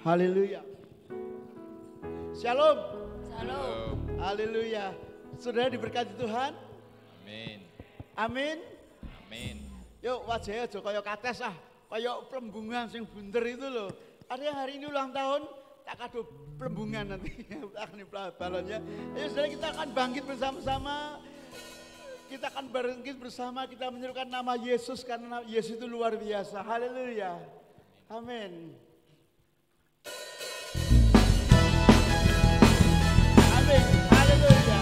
Haleluya. Shalom. Shalom. Haleluya. Saudara diberkati Tuhan. Amin. Amin. Amin. Yuk wajahnya aja kaya kates kaya pelembungan sing bunder itu loh. Ada yang hari ini ulang tahun, tak kado pelembungan nanti. Akan balonnya. Ayo saudara kita akan bangkit bersama-sama. Kita akan bangkit bersama, kita menyerukan nama Yesus karena Yesus itu luar biasa. Haleluya. Amin. Amin. Haleluya.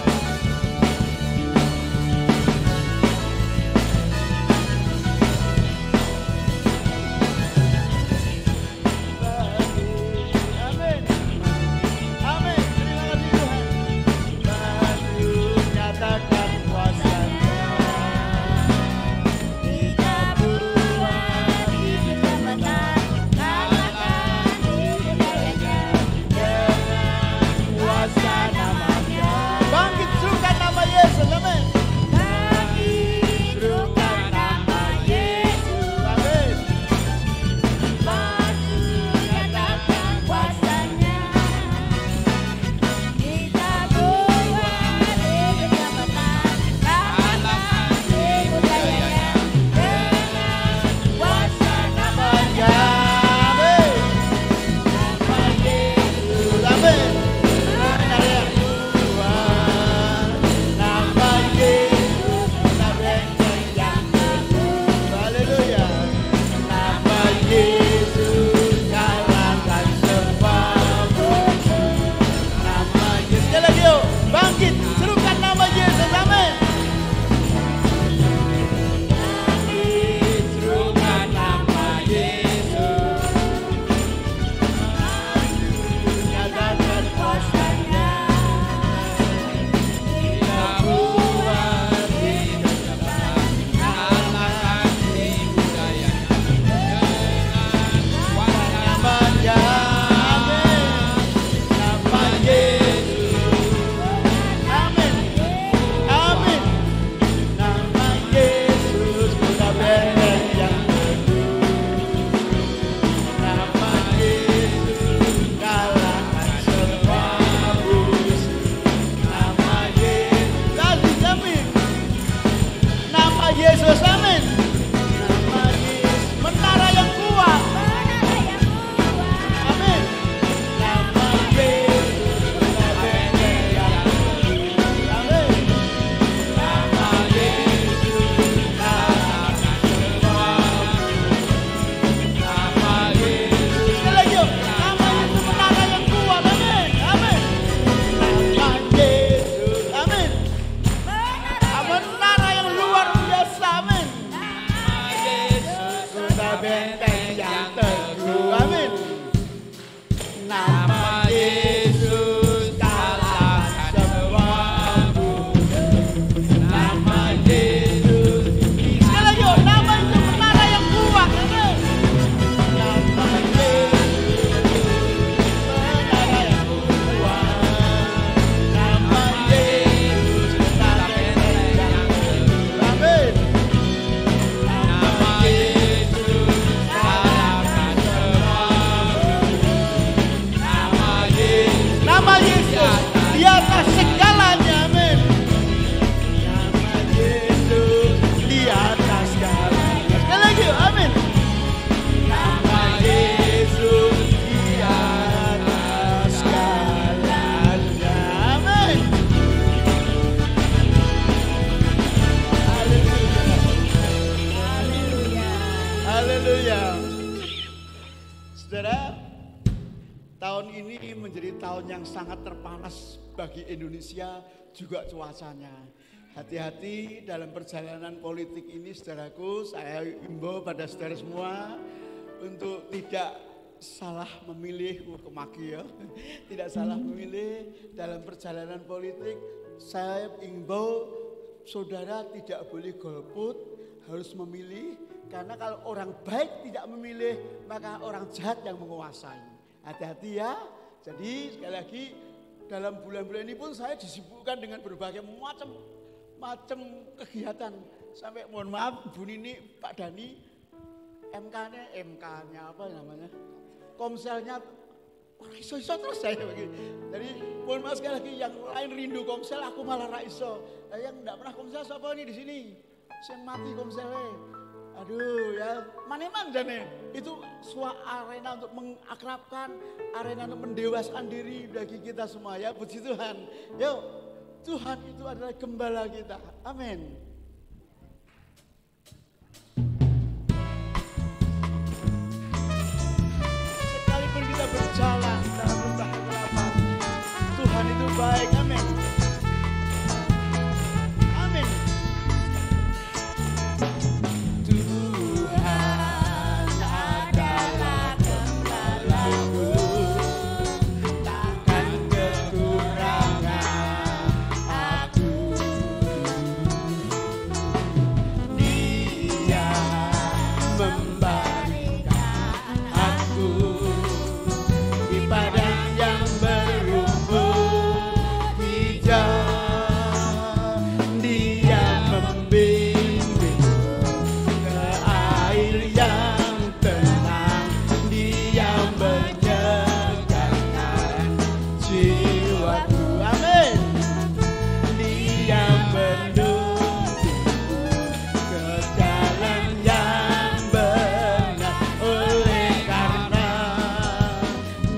Indonesia juga cuacanya. Hati-hati dalam perjalanan politik ini saudaraku, saya imbau pada saudara semua untuk tidak salah memilih, kemaki ya, tidak salah memilih dalam perjalanan politik. Saya imbau saudara tidak boleh golput, harus memilih, karena kalau orang baik tidak memilih, maka orang jahat yang menguasai. Hati-hati ya. Jadi sekali lagi, dalam bulan-bulan ini pun saya disibukkan dengan berbagai macam kegiatan. Sampai mohon maaf Bu Nini, Pak Dani, MK-nya apa namanya? Komselnya Iso terus saya begini. Jadi mohon maaf sekali lagi, yang lain rindu komsel, aku malah raiso. Yang enggak pernah komsel siapa ini di sini? Yang mati komselnya. Aduh ya, mana-mana jane. Itu arena untuk mengakrabkan, arena untuk mendewaskan diri bagi kita semua ya. Puji Tuhan. Yuk, Tuhan itu adalah gembala kita. Amin. Sekalipun kita berjalan dalam lembah kegelapan, Tuhan itu baik. Amin. Amin. Tuhan adalah gembalaku, takkan kekurangan aku. Dia membaringkan aku di padang yang berumput hijau. Dia membimbing ke air yang tenang. Dia menyegarkan jiwaku. Amin. Dia menuntunku ke jalan yang benar, oleh karena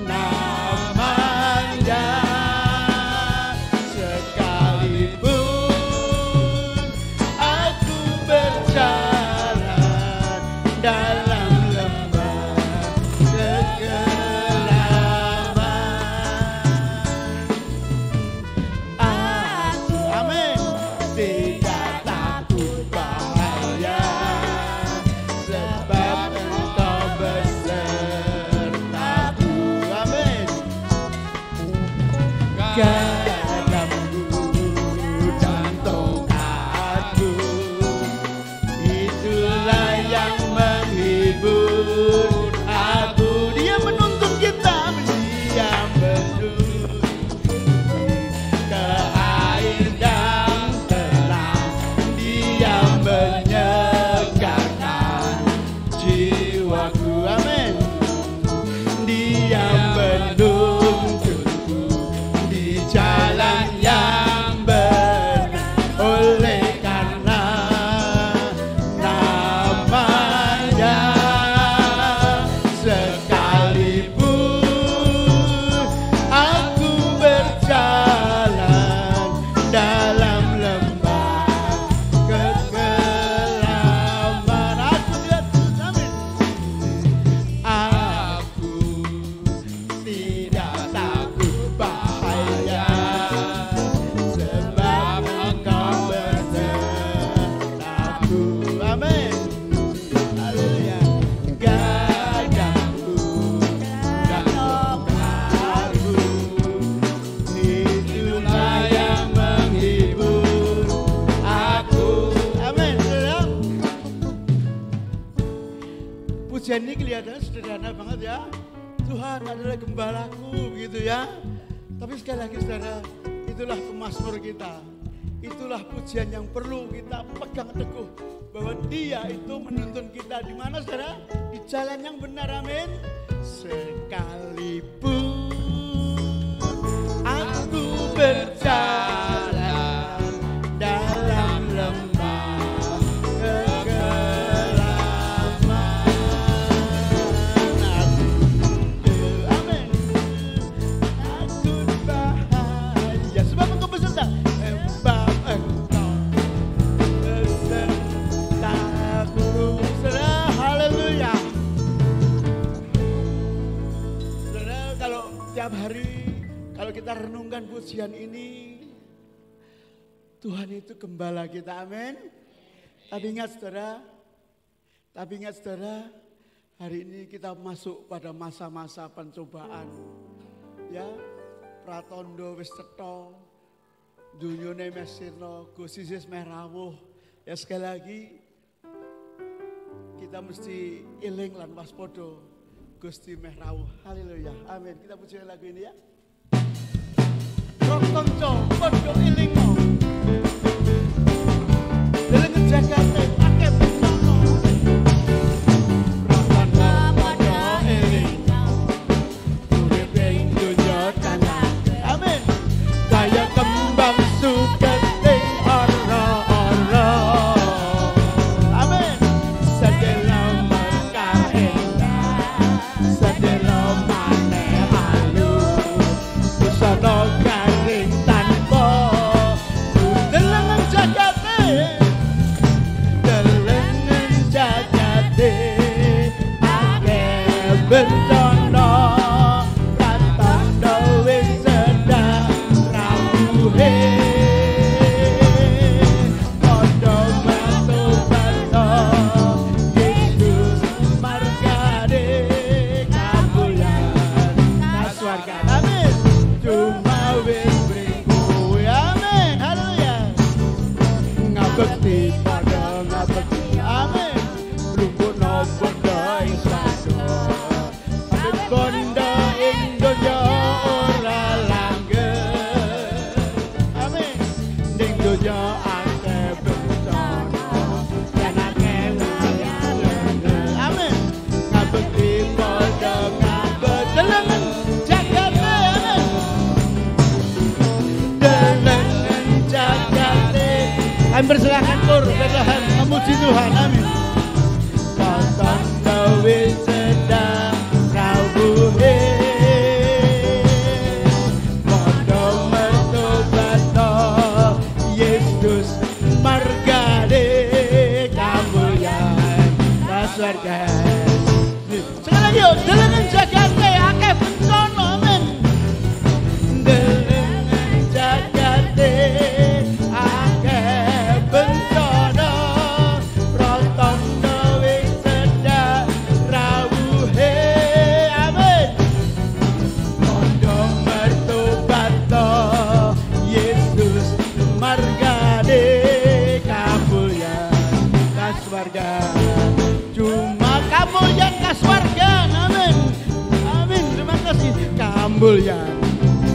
namanya. Sekalipun aku berjalan dalam lembah kegelapan, aku, amin, tidak takut bahaya, sebab Engkau besertaku. Amin. Gadamku dan tongkatku, itulah yang menghibur aku. Dia menuntun kita, dia menuntun ke air yang tenang. Dia menyegarkan jiwaku. Amin. Dia menuntunku di jalan yang benar, oleh karena namanya. Sekalipun aku berjalan dalam lembah kegelapan, aku tidak takut. Amin. Aku tidak takut bahaya, sebab Engkau besertaku. Amin. Haleluya. Gadamku dan tongkatku, itulah yang menghibur aku. Amin. Saudara, pujian ini kelihatannya sederhana banget ya. Tuhan adalah gembalaku, begitu ya. Tapi sekali lagi saudara, itulah pemazmur kita. Itulah pujian yang perlu kita pegang teguh, bahwa Dia itu menuntun kita di mana saudara? Di jalan yang benar. Amin. Sekalipun aku berjalan dalam lembah kegelapan, amin, takut bahaya, sebab Engkau beserta. Sebab Engkau besertaku. Saudara, haleluya. Saudara, kalau tiap hari kalau kita renungkan pujian ini, Tuhan itu gembala kita. Amin. Tapi ingat saudara, hari ini kita masuk pada masa-masa pencobaan. Ya, pratondo wis cetha, dunyane mesirno, Gusti Yesus meh rawuh. Ya sekali lagi kita mesti eling lan waspada, Gusti meh rawuh. Haleluya. Amin. Kita puji lagu ini ya. Rong kanca padha elingno. Deleng jagate akeh bencana. Rong kanca padha elingno. Urip ing Persilahkan kur Bethlehem memuji Tuhan. Amin. Tanda wis sedang rawuhe padha mertobatno Yesus margane kamulyan surga. Sekarang yuk delengen jagate akeh bencana men. Delengen jagate akeh bencana pratandha wis sedang rawuhe. Amin. Padha mertobatno Yesus margane kamulyan kaswargan. Cuma kamulyan kaswargan. Amin. Amin. Terima kasih. Kamulyan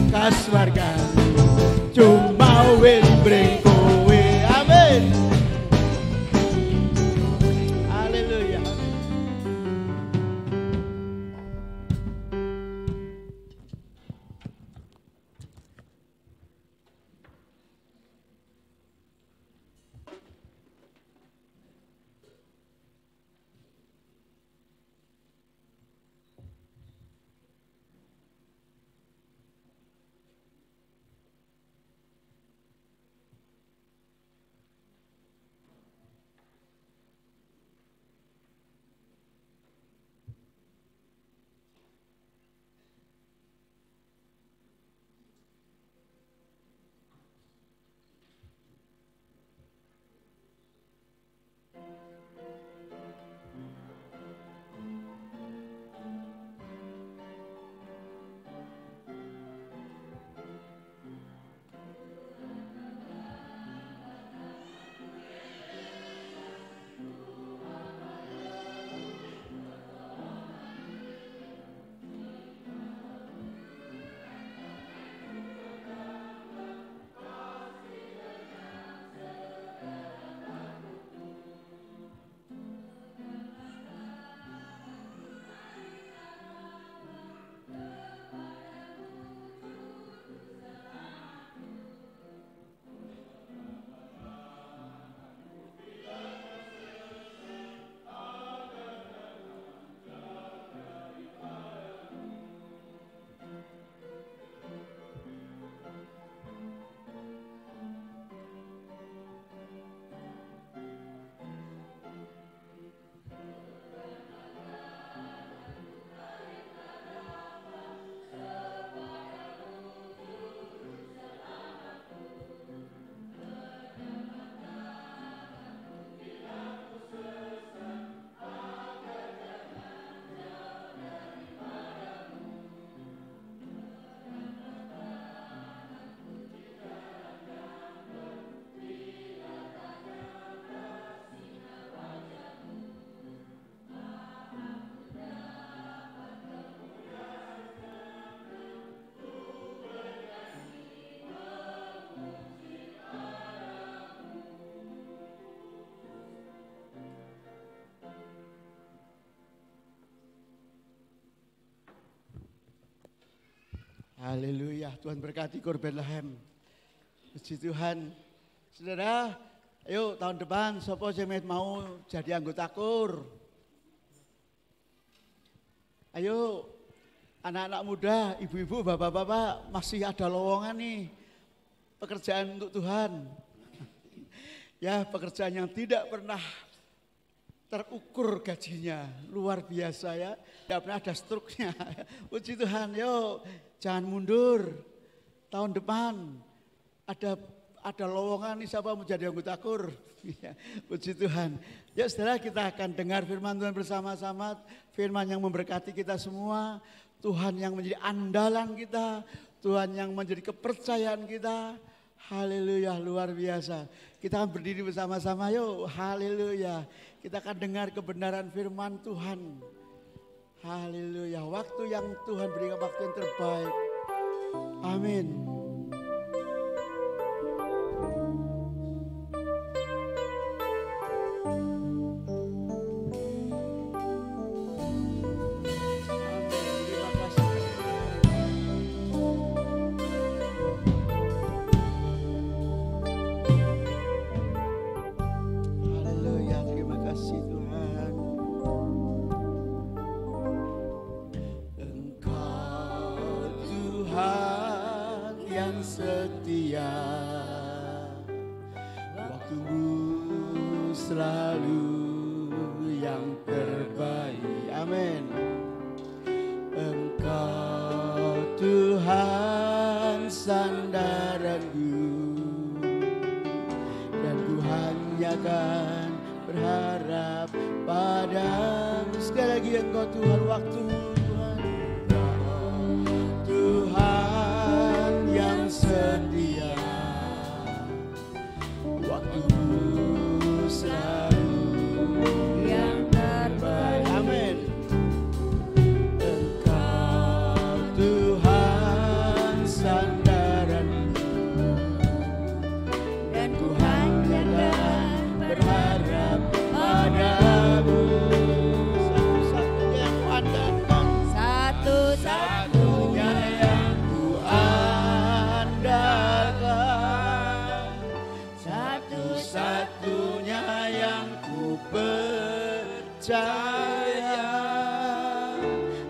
kaswargan. Cuma wis mring kowe. Amin. Haleluya. Haleluya, Tuhan berkati Kur Bethlehem. Puji Tuhan. Saudara, ayo tahun depan sapa sing mau jadi anggota Kur? Ayo anak-anak muda, ibu-ibu, bapak-bapak masih ada lowongan nih. Pekerjaan untuk Tuhan. Ya, pekerjaan yang tidak pernah terukur gajinya, luar biasa ya. Tidak pernah ada struknya. Puji Tuhan, yuk jangan mundur. Tahun depan ada lowongan nih, siapa mau jadi anggota Kur? Puji Tuhan. Ya saudara, kita akan dengar firman Tuhan bersama-sama. Firman yang memberkati kita semua. Tuhan yang menjadi andalan kita. Tuhan yang menjadi kepercayaan kita. Haleluya, luar biasa. Kita akan berdiri bersama-sama, yuk. Haleluya. Kita akan dengar kebenaran firman Tuhan. Haleluya. Waktu yang Tuhan berikan, waktu yang terbaik. Amin. setia, waktumu selalu yang terbaik. Amin. Engkau Tuhan sandaranku, dan ku hanya akan berharap padamu. Sekali lagi, Engkau Tuhan, waktumu Tuhan. Tuhan yang setia, waktumu selalu yang terbaik. Amin. Engkau Tuhan sandaranku, dan ku hanya akan berharap padamu. Satu-satunya yang ku andalkan, satu-satunya yang ku andalkan, satu-satunya yang ku percaya.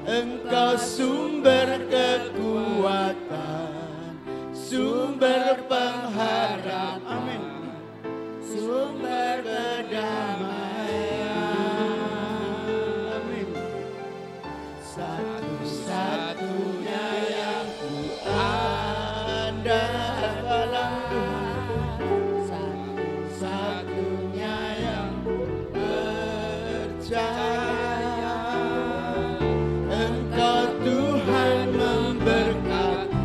Engkau sumber kekuatan, sumber pengharapan, amin, sumber kedamaian, amin. Satu-satunya yang ku andalkan, satu-satunya yang ku percaya. Engkau Tuhan memberkati,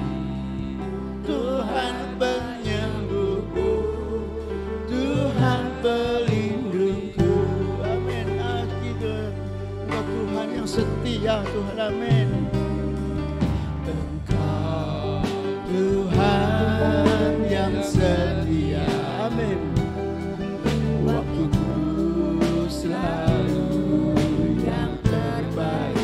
Tuhan penyembuhku, Tuhan pelindungku, amin. Engkau Tuhan yang setia, Tuhan, amin. Engkau Tuhan yang setia, amin. Waktuku selalu yang terbaik.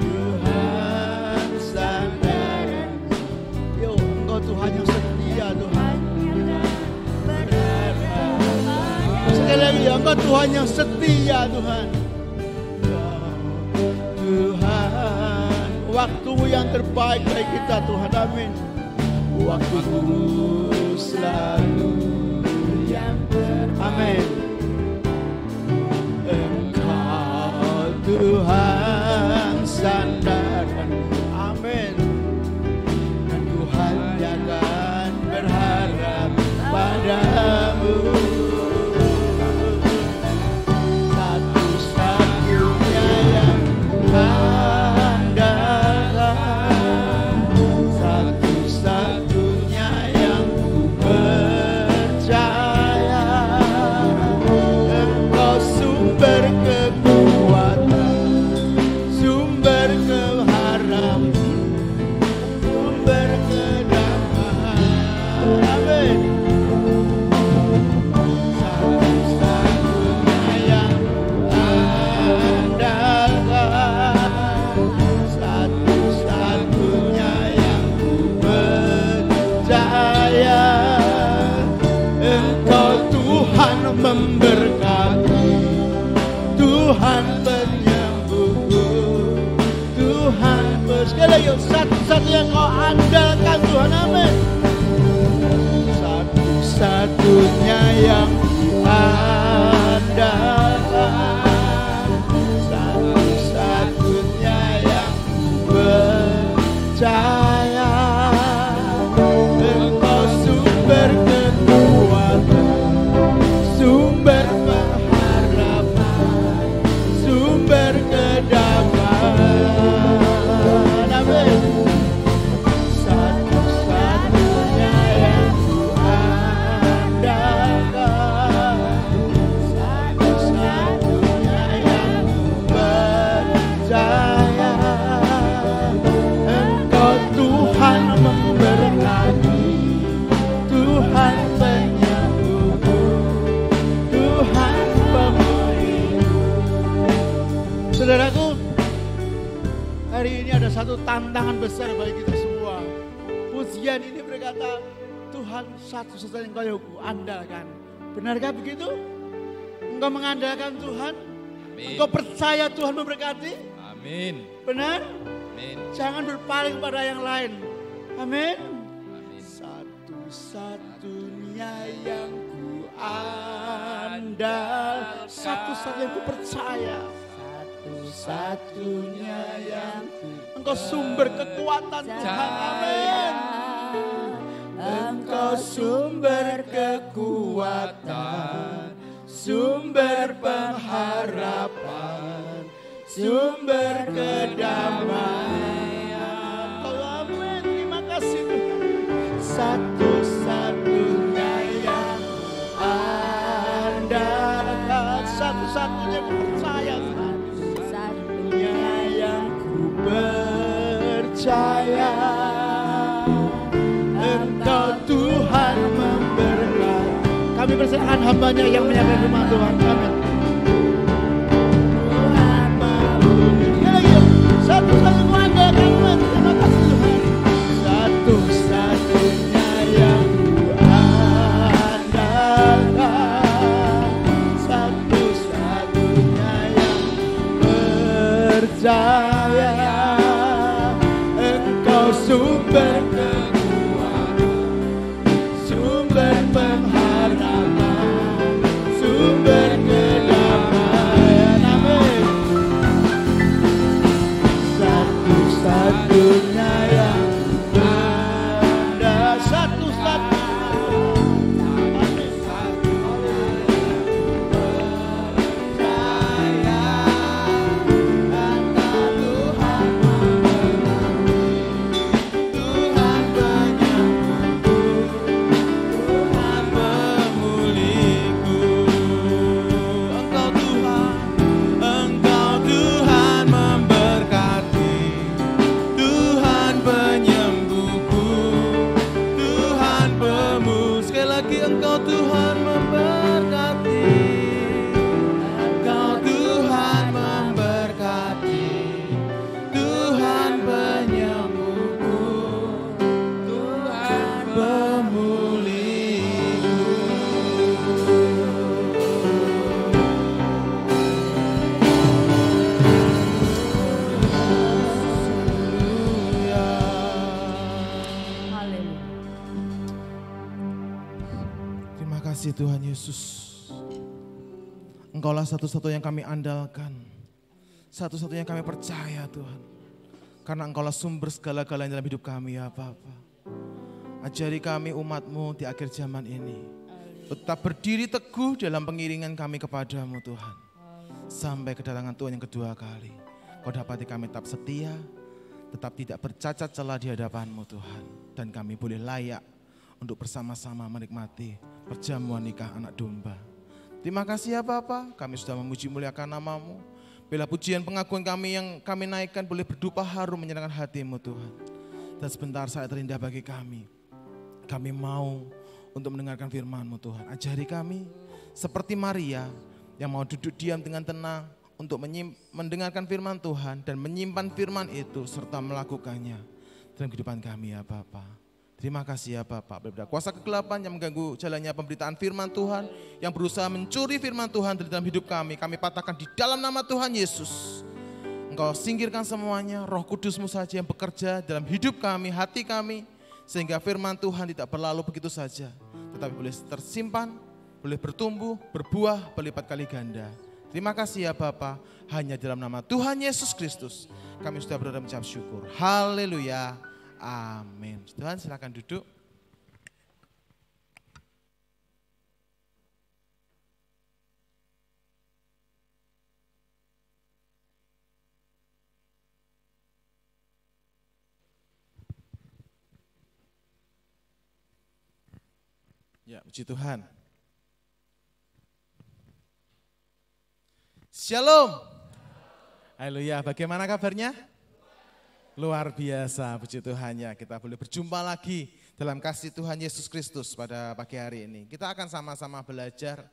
Tuhan sandaranku, yo, Engkau Tuhan yang setia, Tuhan. Sekali lagi, Engkau Tuhan yang setia, Tuhan. Tuhan, waktumu yang terbaik bagi kita, Tuhan, amin. Waktumu selalu yang terbaik, amin. Engkau Tuhan sandaranku, amin. Dan ku hanya akan berharap padamu. Satu-satunya yang ku andalkan, satu-satunya yang ku percaya. Engkau sumber kekuatan, sumber keharapan, sumber kedamaian, amin. Satu-satunya yang ku andalkan, satu-satunya yang ku percaya. Engkau Tuhan memberkati, Tuhan penyembuhku, Tuhan sekali lagi, satu-satu yang kau andalkan, Tuhan, amin. Satu-satunya yang ku andalkan, satu-satunya yang ku percaya. Engkau sumber kekuatan, sumber pengharapan, sumber kedamaian, amin. Satu-satunya yang ku andalkan, satu-satunya yang ku percaya. Engkau Tuhan memberkati, Tuhan penyembuhku, Tuhan pemulihku. Saudaraku, hari ini ada satu tantangan besar bagi kita semua. Pujian ini berkata, Tuhan satu-satunya yang kau andalkan. Benarkah begitu? Engkau mengandalkan Tuhan? Amin. Engkau percaya Tuhan memberkati? Amin. Benar? Amin. Jangan berpaling pada yang lain. Amin. Amin. Satu-satunya yang ku andal, satu-satunya yang ku percaya, satu-satunya yang Engkau sumber kekuatan Tuhan. Amin. Engkau sumber kekuatan, sumber pengharapan, sumber kedamaian. Oh, amin. Terima kasih Tuhan. Satu-satunya yang andalkan, satu-satunya yang percaya, satu-satunya yang ku percaya. Engkau Tuhan memberkati. Kami persilakan hambanya yang menyampaikan firman Tuhan. Amin. Tuhan memberkati. Satu-satunya ku andalkan. Terima kasih Tuhan. Satu-satunya yang ku andalkan, satu-satunya yang percaya. Engkau sumber kekuatan, sumber pengharapan, sumber kedamaian. Amin. Satu-satunya yang benar, satu-satunya. Amin. Percaya kata Tuhan memberkati, Tuhan penyembuhku, Tuhan pemulihku. Engkau Tuhan memberkati, Tuhan penyembuhku, Tuhan pemulihku. Sekali lagi, Engkau Tuhan memberkati, Engkau Tuhan memberkati, Tuhan penyembuhku, Tuhan Terima kasih Tuhan Yesus. Engkaulah satu-satunya yang kami andalkan, satu-satunya yang kami percaya Tuhan. Karena Engkaulah sumber segala-galanya dalam hidup kami ya Bapa. Ajari kami umat-Mu di akhir zaman ini, tetap berdiri teguh dalam pengiringan kami kepadamu Tuhan. Sampai kedatangan Tuhan yang kedua kali. Kau dapati kami tetap setia, tetap tidak bercacat celah di hadapan-Mu Tuhan. Dan kami boleh layak untuk bersama-sama menikmati perjamuan nikah anak domba. Terima kasih ya Bapa, kami sudah memuji muliakan nama-Mu. Bila pujian pengakuan kami yang kami naikkan boleh berdupa harum menyenangkan hati-Mu Tuhan. Dan sebentar saat terindah bagi kami. Kami mau untuk mendengarkan firman-Mu Tuhan. Ajari kami seperti Maria yang mau duduk diam dengan tenang untuk mendengarkan firman Tuhan dan menyimpan firman itu serta melakukannya dalam kehidupan kami ya Bapa. Terima kasih ya Bapak, daripada kuasa kegelapan yang mengganggu jalannya pemberitaan firman Tuhan, yang berusaha mencuri firman Tuhan dari dalam hidup kami patahkan di dalam nama Tuhan Yesus. Engkau singkirkan semuanya, Roh Kudus-Mu saja yang bekerja dalam hidup kami, hati kami, sehingga firman Tuhan tidak berlalu begitu saja, tetapi boleh tersimpan, boleh bertumbuh, berbuah berlipat kali ganda. Terima kasih ya Bapak, hanya dalam nama Tuhan Yesus Kristus kami sudah berada mengucap syukur. Haleluya. Amin. Tuhan silakan duduk. Ya, puji Tuhan. Shalom. Haleluya, bagaimana kabarnya? Luar biasa, puji Tuhan ya, kita boleh berjumpa lagi dalam kasih Tuhan Yesus Kristus pada pagi hari ini. Kita akan sama-sama belajar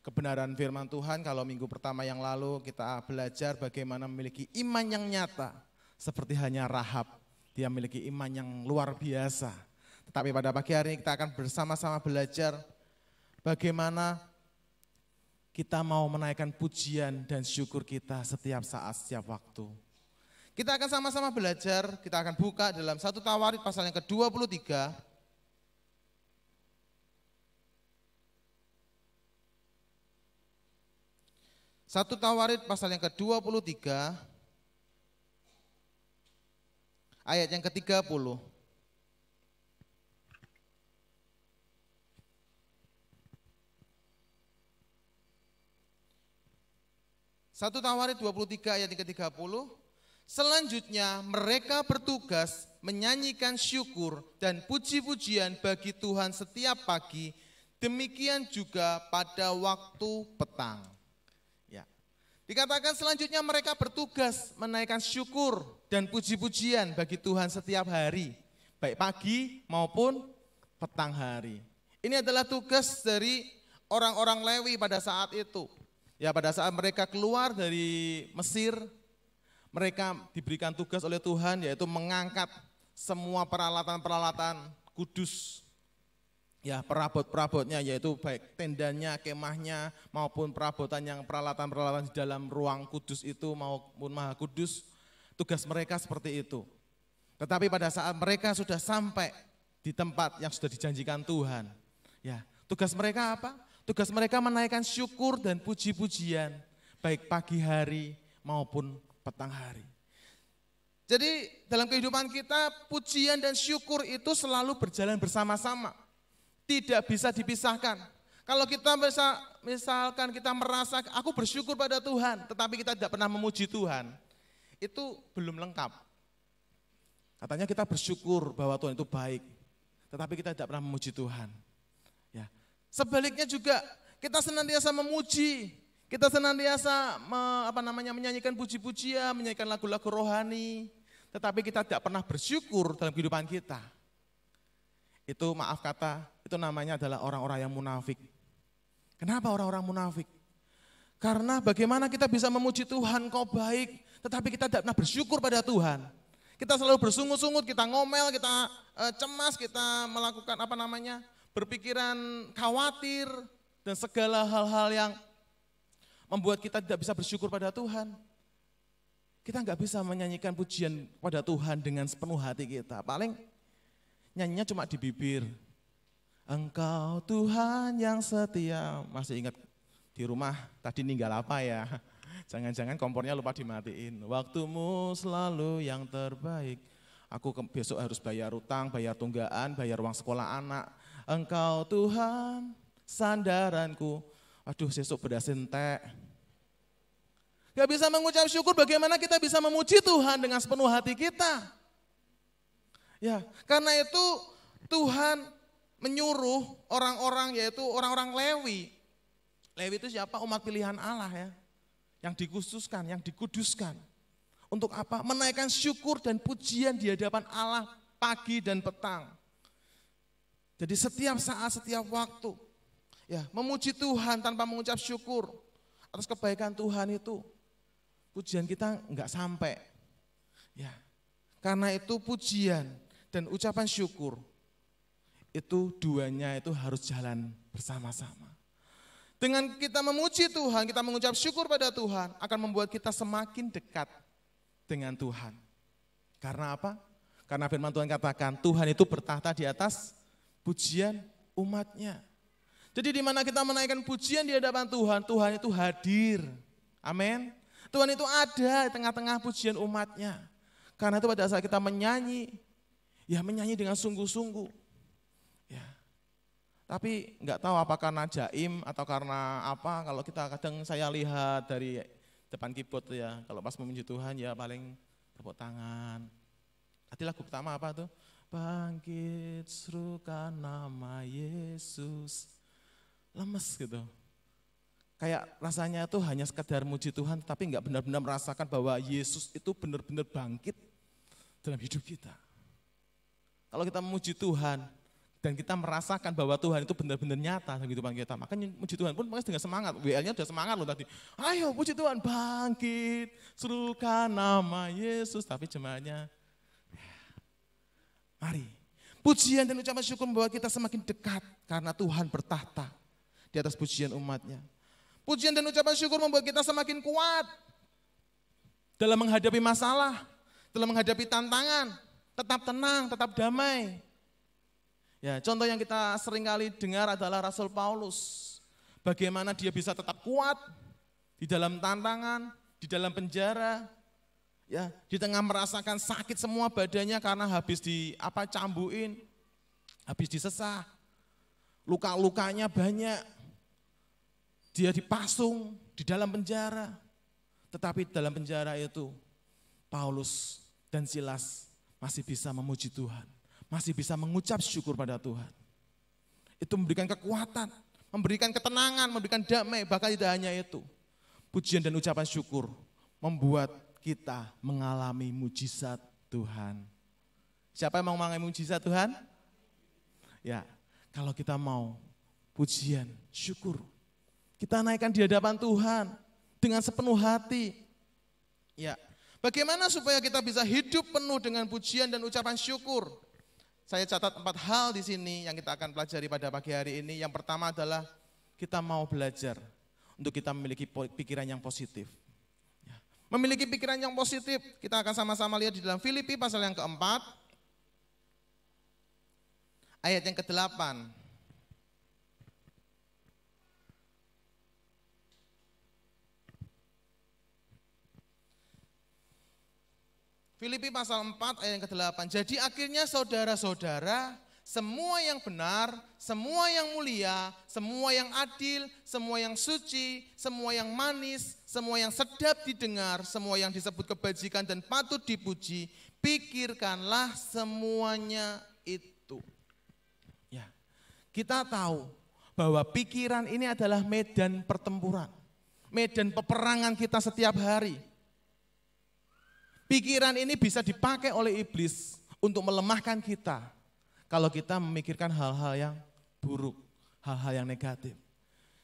kebenaran firman Tuhan. Kalau minggu pertama yang lalu kita belajar bagaimana memiliki iman yang nyata. Seperti hanya Rahab, dia memiliki iman yang luar biasa. Tetapi pada pagi hari ini kita akan bersama-sama belajar bagaimana kita mau menaikkan pujian dan syukur kita setiap saat, setiap waktu. Kita akan sama-sama belajar, kita akan buka dalam 1 Tawarid pasal yang ke-23. 1 Tawarid pasal yang ke-23, ayat yang ke-30. 1 Tawarid 23 ayat yang ke-30. Selanjutnya mereka bertugas menyanyikan syukur dan puji-pujian bagi Tuhan setiap pagi, demikian juga pada waktu petang. Ya. Dikatakan selanjutnya mereka bertugas menaikkan syukur dan puji-pujian bagi Tuhan setiap hari, baik pagi maupun petang hari. Ini adalah tugas dari orang-orang Lewi pada saat itu. Ya, pada saat mereka keluar dari Mesir, mereka diberikan tugas oleh Tuhan yaitu mengangkat semua peralatan-peralatan kudus. Ya, perabot-perabotnya yaitu baik tendanya, kemahnya maupun perabotan yang peralatan-peralatan di dalam ruang kudus itu maupun maha kudus. Tugas mereka seperti itu. Tetapi pada saat mereka sudah sampai di tempat yang sudah dijanjikan Tuhan, ya, tugas mereka apa? Tugas mereka menaikkan syukur dan puji-pujian baik pagi hari maupun petang hari. Jadi dalam kehidupan kita pujian dan syukur itu selalu berjalan bersama-sama. Tidak bisa dipisahkan. Kalau kita misalkan kita merasa aku bersyukur pada Tuhan, tetapi kita tidak pernah memuji Tuhan, itu belum lengkap. Katanya kita bersyukur bahwa Tuhan itu baik, tetapi kita tidak pernah memuji Tuhan. Ya. Sebaliknya juga kita senantiasa memuji, kita senantiasa menyanyikan puji-pujian, menyanyikan lagu-lagu rohani, tetapi kita tidak pernah bersyukur dalam kehidupan kita. Itu maaf kata, itu namanya adalah orang-orang yang munafik. Kenapa orang-orang munafik? Karena bagaimana kita bisa memuji Tuhan, Kau baik, tetapi kita tidak pernah bersyukur pada Tuhan. Kita selalu bersungut-sungut, kita ngomel, kita cemas, kita melakukan berpikiran khawatir, dan segala hal-hal yang membuat kita tidak bisa bersyukur pada Tuhan. Kita nggak bisa menyanyikan pujian pada Tuhan dengan sepenuh hati kita. Paling nyanyinya cuma di bibir. Engkau Tuhan yang setia. Masih ingat di rumah tadi ninggal apa ya? Jangan-jangan kompornya lupa dimatiin. Waktumu selalu yang terbaik. Aku besok harus bayar utang, bayar tunggaan, bayar uang sekolah anak. Engkau Tuhan sandaranku. Aduh, sesuk beras entek. Gak bisa mengucap syukur, bagaimana kita bisa memuji Tuhan dengan sepenuh hati kita? Ya, karena itu Tuhan menyuruh orang-orang, yaitu orang-orang Lewi. Lewi itu siapa? Umat pilihan Allah ya. Yang dikhususkan, yang dikuduskan. Untuk apa? Menaikkan syukur dan pujian di hadapan Allah pagi dan petang. Jadi setiap saat, setiap waktu. Ya, memuji Tuhan tanpa mengucap syukur atas kebaikan Tuhan itu, pujian kita enggak sampai. Ya, karena itu pujian dan ucapan syukur itu duanya itu harus jalan bersama-sama. Dengan kita memuji Tuhan, kita mengucap syukur pada Tuhan akan membuat kita semakin dekat dengan Tuhan. Karena apa? Karena firman Tuhan katakan Tuhan itu bertahta di atas pujian umatnya. Jadi di mana kita menaikkan pujian di hadapan Tuhan, Tuhan itu hadir. Amin. Tuhan itu ada di tengah-tengah pujian umatnya. Karena itu pada saat kita menyanyi, ya menyanyi dengan sungguh-sungguh. Ya. Tapi enggak tahu apa karena jaim atau karena apa, kalau kita kadang saya lihat dari depan keyboard ya, kalau pas memuji Tuhan ya paling tepuk tangan. Tadi lagu pertama apa tuh? Bangkit serukan nama Yesus. Lemes gitu. Kayak rasanya itu hanya sekedar muji Tuhan tapi enggak benar-benar merasakan bahwa Yesus itu benar-benar bangkit dalam hidup kita. Kalau kita memuji Tuhan dan kita merasakan bahwa Tuhan itu benar-benar nyata dalam kehidupan kita, maka memuji Tuhan pun makanya dengan semangat. WL-nya udah semangat loh tadi. Ayo puji Tuhan, bangkit, serukan nama Yesus. Tapi jemaatnya, mari. Pujian dan ucapan syukur membawa kita semakin dekat karena Tuhan bertahta di atas pujian umatnya. Pujian dan ucapan syukur membuat kita semakin kuat dalam menghadapi masalah. dalam menghadapi tantangan, tetap tenang, tetap damai. Ya, contoh yang kita seringkali dengar adalah Rasul Paulus. Bagaimana dia bisa tetap kuat di dalam tantangan, di dalam penjara, ya, di tengah merasakan sakit semua badannya karena habis cambuin, habis disesah. Luka-lukanya banyak. Dia dipasung di dalam penjara. Tetapi dalam penjara itu Paulus dan Silas masih bisa memuji Tuhan, masih bisa mengucap syukur pada Tuhan. Itu memberikan kekuatan, memberikan ketenangan, memberikan damai, bahkan tidak hanya itu. Pujian dan ucapan syukur membuat kita mengalami mujizat Tuhan. Siapa yang mau mengalami mujizat Tuhan? Ya, kalau kita mau pujian, syukur, kita naikkan di hadapan Tuhan dengan sepenuh hati. Ya, bagaimana supaya kita bisa hidup penuh dengan pujian dan ucapan syukur? Saya catat 4 hal di sini yang kita akan pelajari pada pagi hari ini. Yang pertama adalah kita mau belajar untuk kita memiliki pikiran yang positif. Ya. Memiliki pikiran yang positif, kita akan sama-sama lihat di dalam Filipi pasal yang keempat, ayat yang ke-8. Filipi pasal 4 ayat yang ke-8. Jadi akhirnya saudara-saudara, semua yang benar, semua yang mulia, semua yang adil, semua yang suci, semua yang manis, semua yang sedap didengar, semua yang disebut kebajikan dan patut dipuji, pikirkanlah semuanya itu. Ya, kita tahu bahwa pikiran ini adalah medan pertempuran, medan peperangan kita setiap hari. Pikiran ini bisa dipakai oleh iblis untuk melemahkan kita kalau kita memikirkan hal-hal yang buruk, hal-hal yang negatif.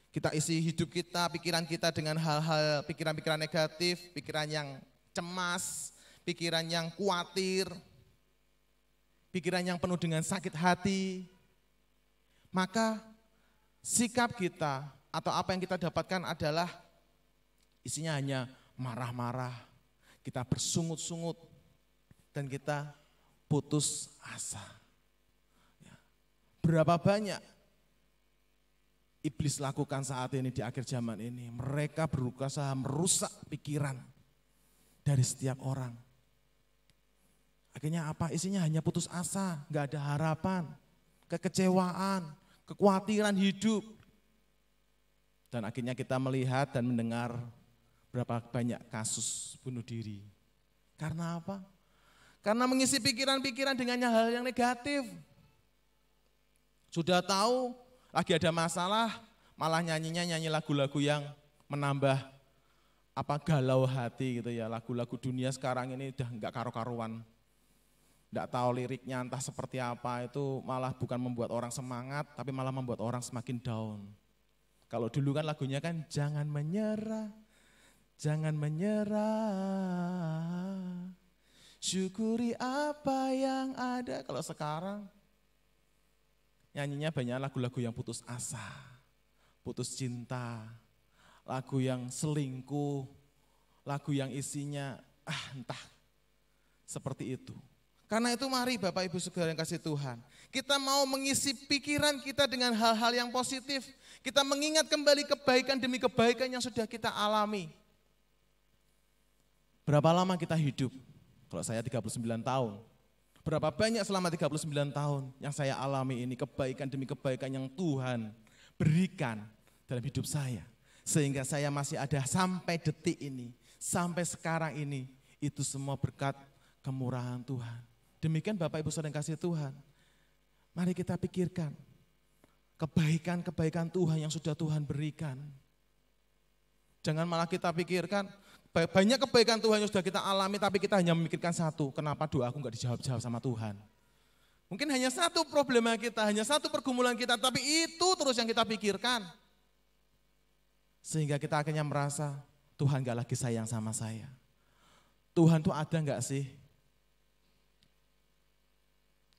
Kita isi hidup kita, pikiran kita dengan hal-hal, pikiran-pikiran negatif, pikiran yang cemas, pikiran yang khawatir, pikiran yang penuh dengan sakit hati. Maka sikap kita atau apa yang kita dapatkan adalah isinya hanya marah-marah, kita bersungut-sungut, dan kita putus asa. Ya. Berapa banyak iblis lakukan saat ini di akhir zaman ini? Mereka berusaha merusak pikiran dari setiap orang. Akhirnya apa? Isinya hanya putus asa, gak ada harapan, kekecewaan, kekhawatiran hidup. Dan akhirnya kita melihat dan mendengar berapa banyak kasus bunuh diri. Karena apa? Karena mengisi pikiran-pikiran dengan hal yang negatif. Sudah tahu lagi ada masalah, malah nyanyi lagu-lagu yang menambah galau hati gitu ya. Lagu-lagu dunia sekarang ini udah enggak karu-karuan. Enggak tahu liriknya entah seperti apa, itu malah bukan membuat orang semangat, tapi malah membuat orang semakin down. Kalau dulu kan lagunya kan jangan menyerah, jangan menyerah, syukuri apa yang ada. Kalau sekarang nyanyinya banyak lagu-lagu yang putus asa, putus cinta, lagu yang selingkuh, lagu yang isinya entah seperti itu. Karena itu mari Bapak Ibu Saudara yang kasih Tuhan, kita mau mengisi pikiran kita dengan hal-hal yang positif. Kita mengingat kembali kebaikan demi kebaikan yang sudah kita alami. Berapa lama kita hidup? Kalau saya 39 tahun. Berapa banyak selama 39 tahun yang saya alami ini, kebaikan demi kebaikan yang Tuhan berikan dalam hidup saya. Sehingga saya masih ada sampai detik ini, sampai sekarang ini, itu semua berkat kemurahan Tuhan. Demikian Bapak Ibu Saudara yang kasih Tuhan. Mari kita pikirkan kebaikan-kebaikan Tuhan yang sudah Tuhan berikan. Jangan malah kita pikirkan banyak kebaikan Tuhan yang sudah kita alami, tapi kita hanya memikirkan satu, kenapa doaku enggak dijawab-jawab sama Tuhan. Mungkin hanya satu problema kita, hanya satu pergumulan kita, tapi itu terus yang kita pikirkan. Sehingga kita akhirnya merasa, Tuhan enggak lagi sayang sama saya. Tuhan tuh ada enggak sih?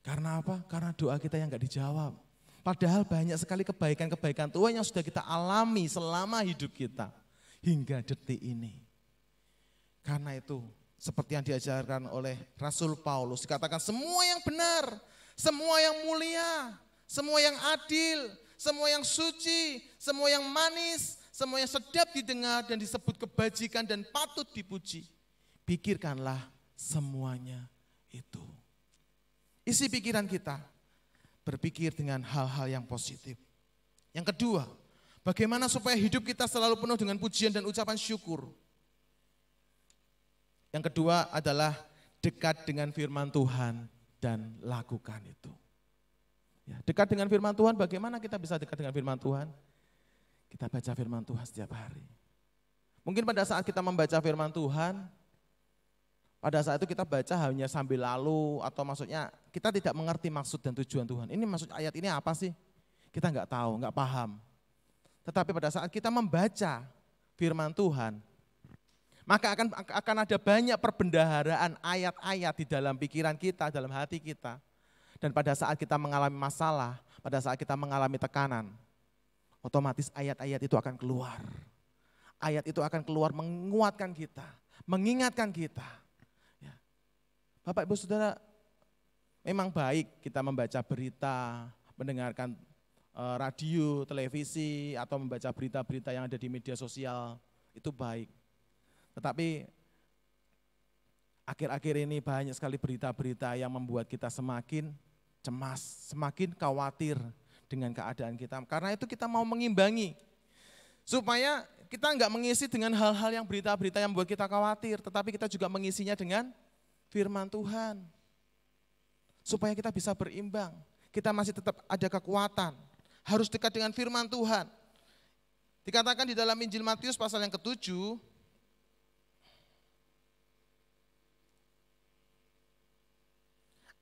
Karena apa? Karena doa kita yang enggak dijawab. Padahal banyak sekali kebaikan-kebaikan Tuhan yang sudah kita alami selama hidup kita, hingga detik ini. Karena itu, Seperti yang diajarkan oleh Rasul Paulus, dikatakan semua yang benar, semua yang mulia, semua yang adil, semua yang suci, semua yang manis, semua yang sedap didengar dan disebut kebajikan dan patut dipuji. Pikirkanlah semuanya itu. Isi pikiran kita, berpikir dengan hal-hal yang positif. Yang kedua, bagaimana supaya hidup kita selalu penuh dengan pujian dan ucapan syukur. Yang kedua adalah dekat dengan firman Tuhan dan lakukan itu. Ya, dekat dengan firman Tuhan, bagaimana kita bisa dekat dengan firman Tuhan? Kita baca firman Tuhan setiap hari. Mungkin pada saat kita membaca firman Tuhan, pada saat itu kita baca hanya sambil lalu, atau maksudnya kita tidak mengerti maksud dan tujuan Tuhan. Ini maksud ayat ini apa sih? Kita nggak tahu, nggak paham. Tetapi pada saat kita membaca firman Tuhan, maka akan ada banyak perbendaharaan ayat-ayat di dalam pikiran kita, dalam hati kita. Dan pada saat kita mengalami masalah, pada saat kita mengalami tekanan, otomatis ayat-ayat itu akan keluar. Ayat itu akan keluar menguatkan kita, mengingatkan kita. Ya. Bapak Ibu Saudara, memang baik kita membaca berita, mendengarkan radio, televisi, atau membaca berita-berita yang ada di media sosial, itu baik. Tetapi akhir-akhir ini banyak sekali berita-berita yang membuat kita semakin cemas, semakin khawatir dengan keadaan kita. Karena itu kita mau mengimbangi, supaya kita enggak mengisi dengan hal-hal yang berita-berita yang membuat kita khawatir, tetapi kita juga mengisinya dengan firman Tuhan. Supaya kita bisa berimbang, kita masih tetap ada kekuatan, harus dekat dengan firman Tuhan. Dikatakan di dalam Injil Matius pasal yang ke-7,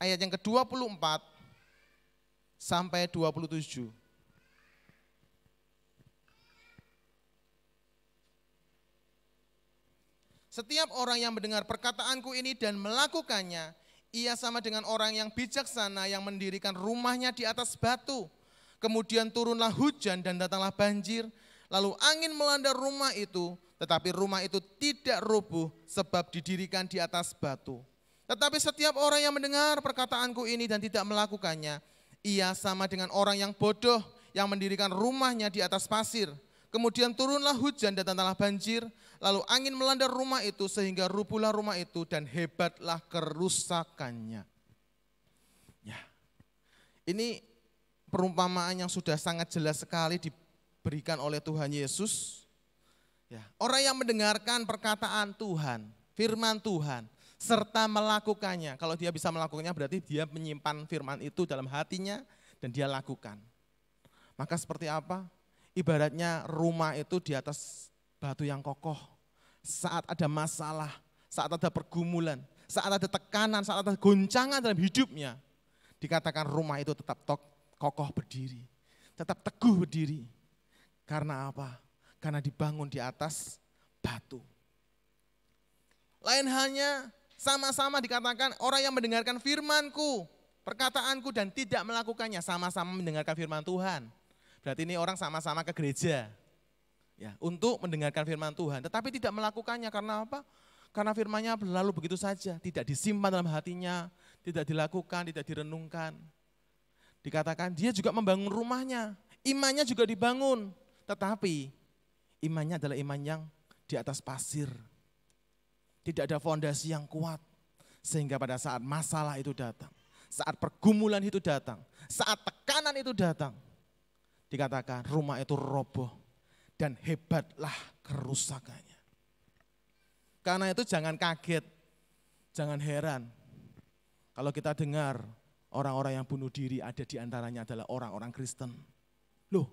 ayat yang ke-24 sampai 27. Setiap orang yang mendengar perkataanku ini dan melakukannya, ia sama dengan orang yang bijaksana yang mendirikan rumahnya di atas batu. Kemudian turunlah hujan dan datanglah banjir, lalu angin melanda rumah itu, tetapi rumah itu tidak rubuh sebab didirikan di atas batu. Tetapi setiap orang yang mendengar perkataanku ini dan tidak melakukannya, ia sama dengan orang yang bodoh yang mendirikan rumahnya di atas pasir. Kemudian turunlah hujan dan datanglah banjir, lalu angin melanda rumah itu sehingga rubuhlah rumah itu dan hebatlah kerusakannya. Ya, ini perumpamaan yang sudah sangat jelas sekali diberikan oleh Tuhan Yesus. Ya, orang yang mendengarkan perkataan Tuhan, firman Tuhan, serta melakukannya. Kalau dia bisa melakukannya berarti dia menyimpan firman itu dalam hatinya dan dia lakukan. Maka seperti apa? Ibaratnya rumah itu di atas batu yang kokoh. Saat ada masalah, saat ada pergumulan, saat ada tekanan, saat ada goncangan dalam hidupnya, dikatakan rumah itu tetap kokoh berdiri, tetap teguh berdiri. Karena apa? Karena dibangun di atas batu. Lain halnya, sama-sama dikatakan orang yang mendengarkan firman-Ku, perkataanku dan tidak melakukannya, sama-sama mendengarkan firman Tuhan. Berarti ini orang sama-sama ke gereja ya, untuk mendengarkan firman Tuhan, tetapi tidak melakukannya. Karena apa? Karena firman-Nya berlalu begitu saja, tidak disimpan dalam hatinya, tidak dilakukan, tidak direnungkan. Dikatakan dia juga membangun rumahnya, imannya juga dibangun, tetapi imannya adalah iman yang di atas pasir. Tidak ada fondasi yang kuat, sehingga pada saat masalah itu datang, saat pergumulan itu datang, saat tekanan itu datang, dikatakan rumah itu roboh dan hebatlah kerusakannya. Karena itu jangan kaget, jangan heran kalau kita dengar orang-orang yang bunuh diri ada di antaranya adalah orang-orang Kristen. Loh,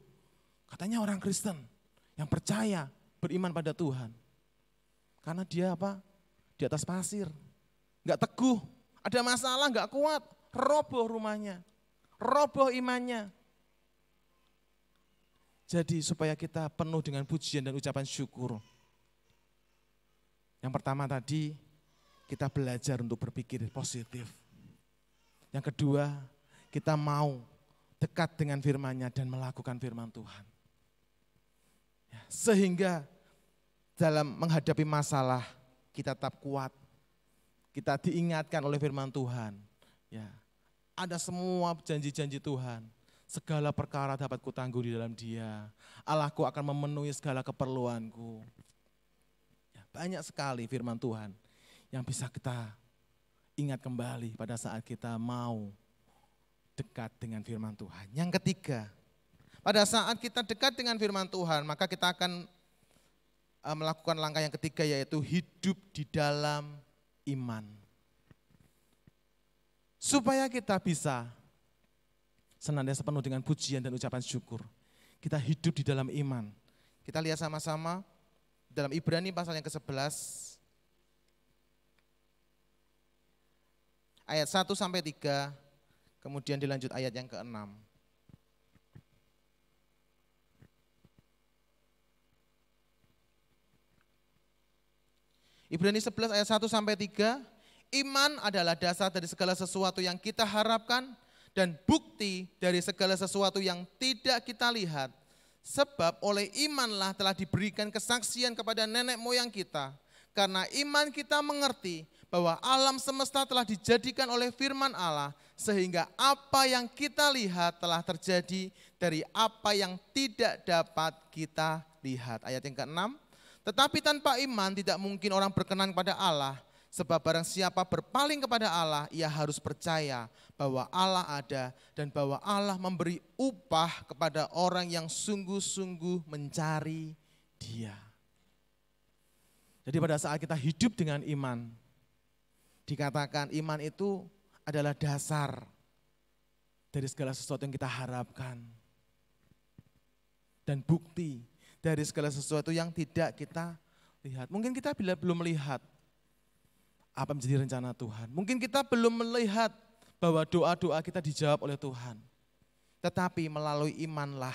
katanya orang Kristen yang percaya, beriman pada Tuhan. Karena dia apa? Di atas pasir, enggak teguh, ada masalah, enggak kuat, roboh rumahnya, roboh imannya. Jadi supaya kita penuh dengan pujian dan ucapan syukur. Yang pertama tadi, kita belajar untuk berpikir positif. Yang kedua, kita mau dekat dengan firman-Nya dan melakukan firman Tuhan. Sehingga dalam menghadapi masalah, kita tetap kuat, kita diingatkan oleh firman Tuhan. Ya, ada semua janji-janji Tuhan. Segala perkara dapat kutanggung di dalam Dia. Allahku akan memenuhi segala keperluanku. Ya, banyak sekali firman Tuhan yang bisa kita ingat kembali pada saat kita mau dekat dengan firman Tuhan. Yang ketiga, pada saat kita dekat dengan firman Tuhan, maka kita akan melakukan langkah yang ketiga, yaitu hidup di dalam iman. Supaya kita bisa senantiasa penuh dengan pujian dan ucapan syukur, kita hidup di dalam iman. Kita lihat sama-sama dalam Ibrani pasal yang ke-11, ayat 1 sampai 3, kemudian dilanjut ayat yang ke-6. Ibrani 11 ayat 1 sampai 3, iman adalah dasar dari segala sesuatu yang kita harapkan dan bukti dari segala sesuatu yang tidak kita lihat. Sebab oleh imanlah telah diberikan kesaksian kepada nenek moyang kita. Karena iman kita mengerti bahwa alam semesta telah dijadikan oleh firman Allah, sehingga apa yang kita lihat telah terjadi dari apa yang tidak dapat kita lihat. Ayat yang ke-6, tetapi tanpa iman tidak mungkin orang berkenan kepada Allah, sebab barang siapa berpaling kepada Allah, ia harus percaya bahwa Allah ada dan bahwa Allah memberi upah kepada orang yang sungguh-sungguh mencari Dia. Jadi pada saat kita hidup dengan iman, dikatakan iman itu adalah dasar dari segala sesuatu yang kita harapkan dan bukti dari segala sesuatu yang tidak kita lihat. Mungkin kita belum melihat apa menjadi rencana Tuhan. Mungkin kita belum melihat bahwa doa-doa kita dijawab oleh Tuhan. Tetapi melalui imanlah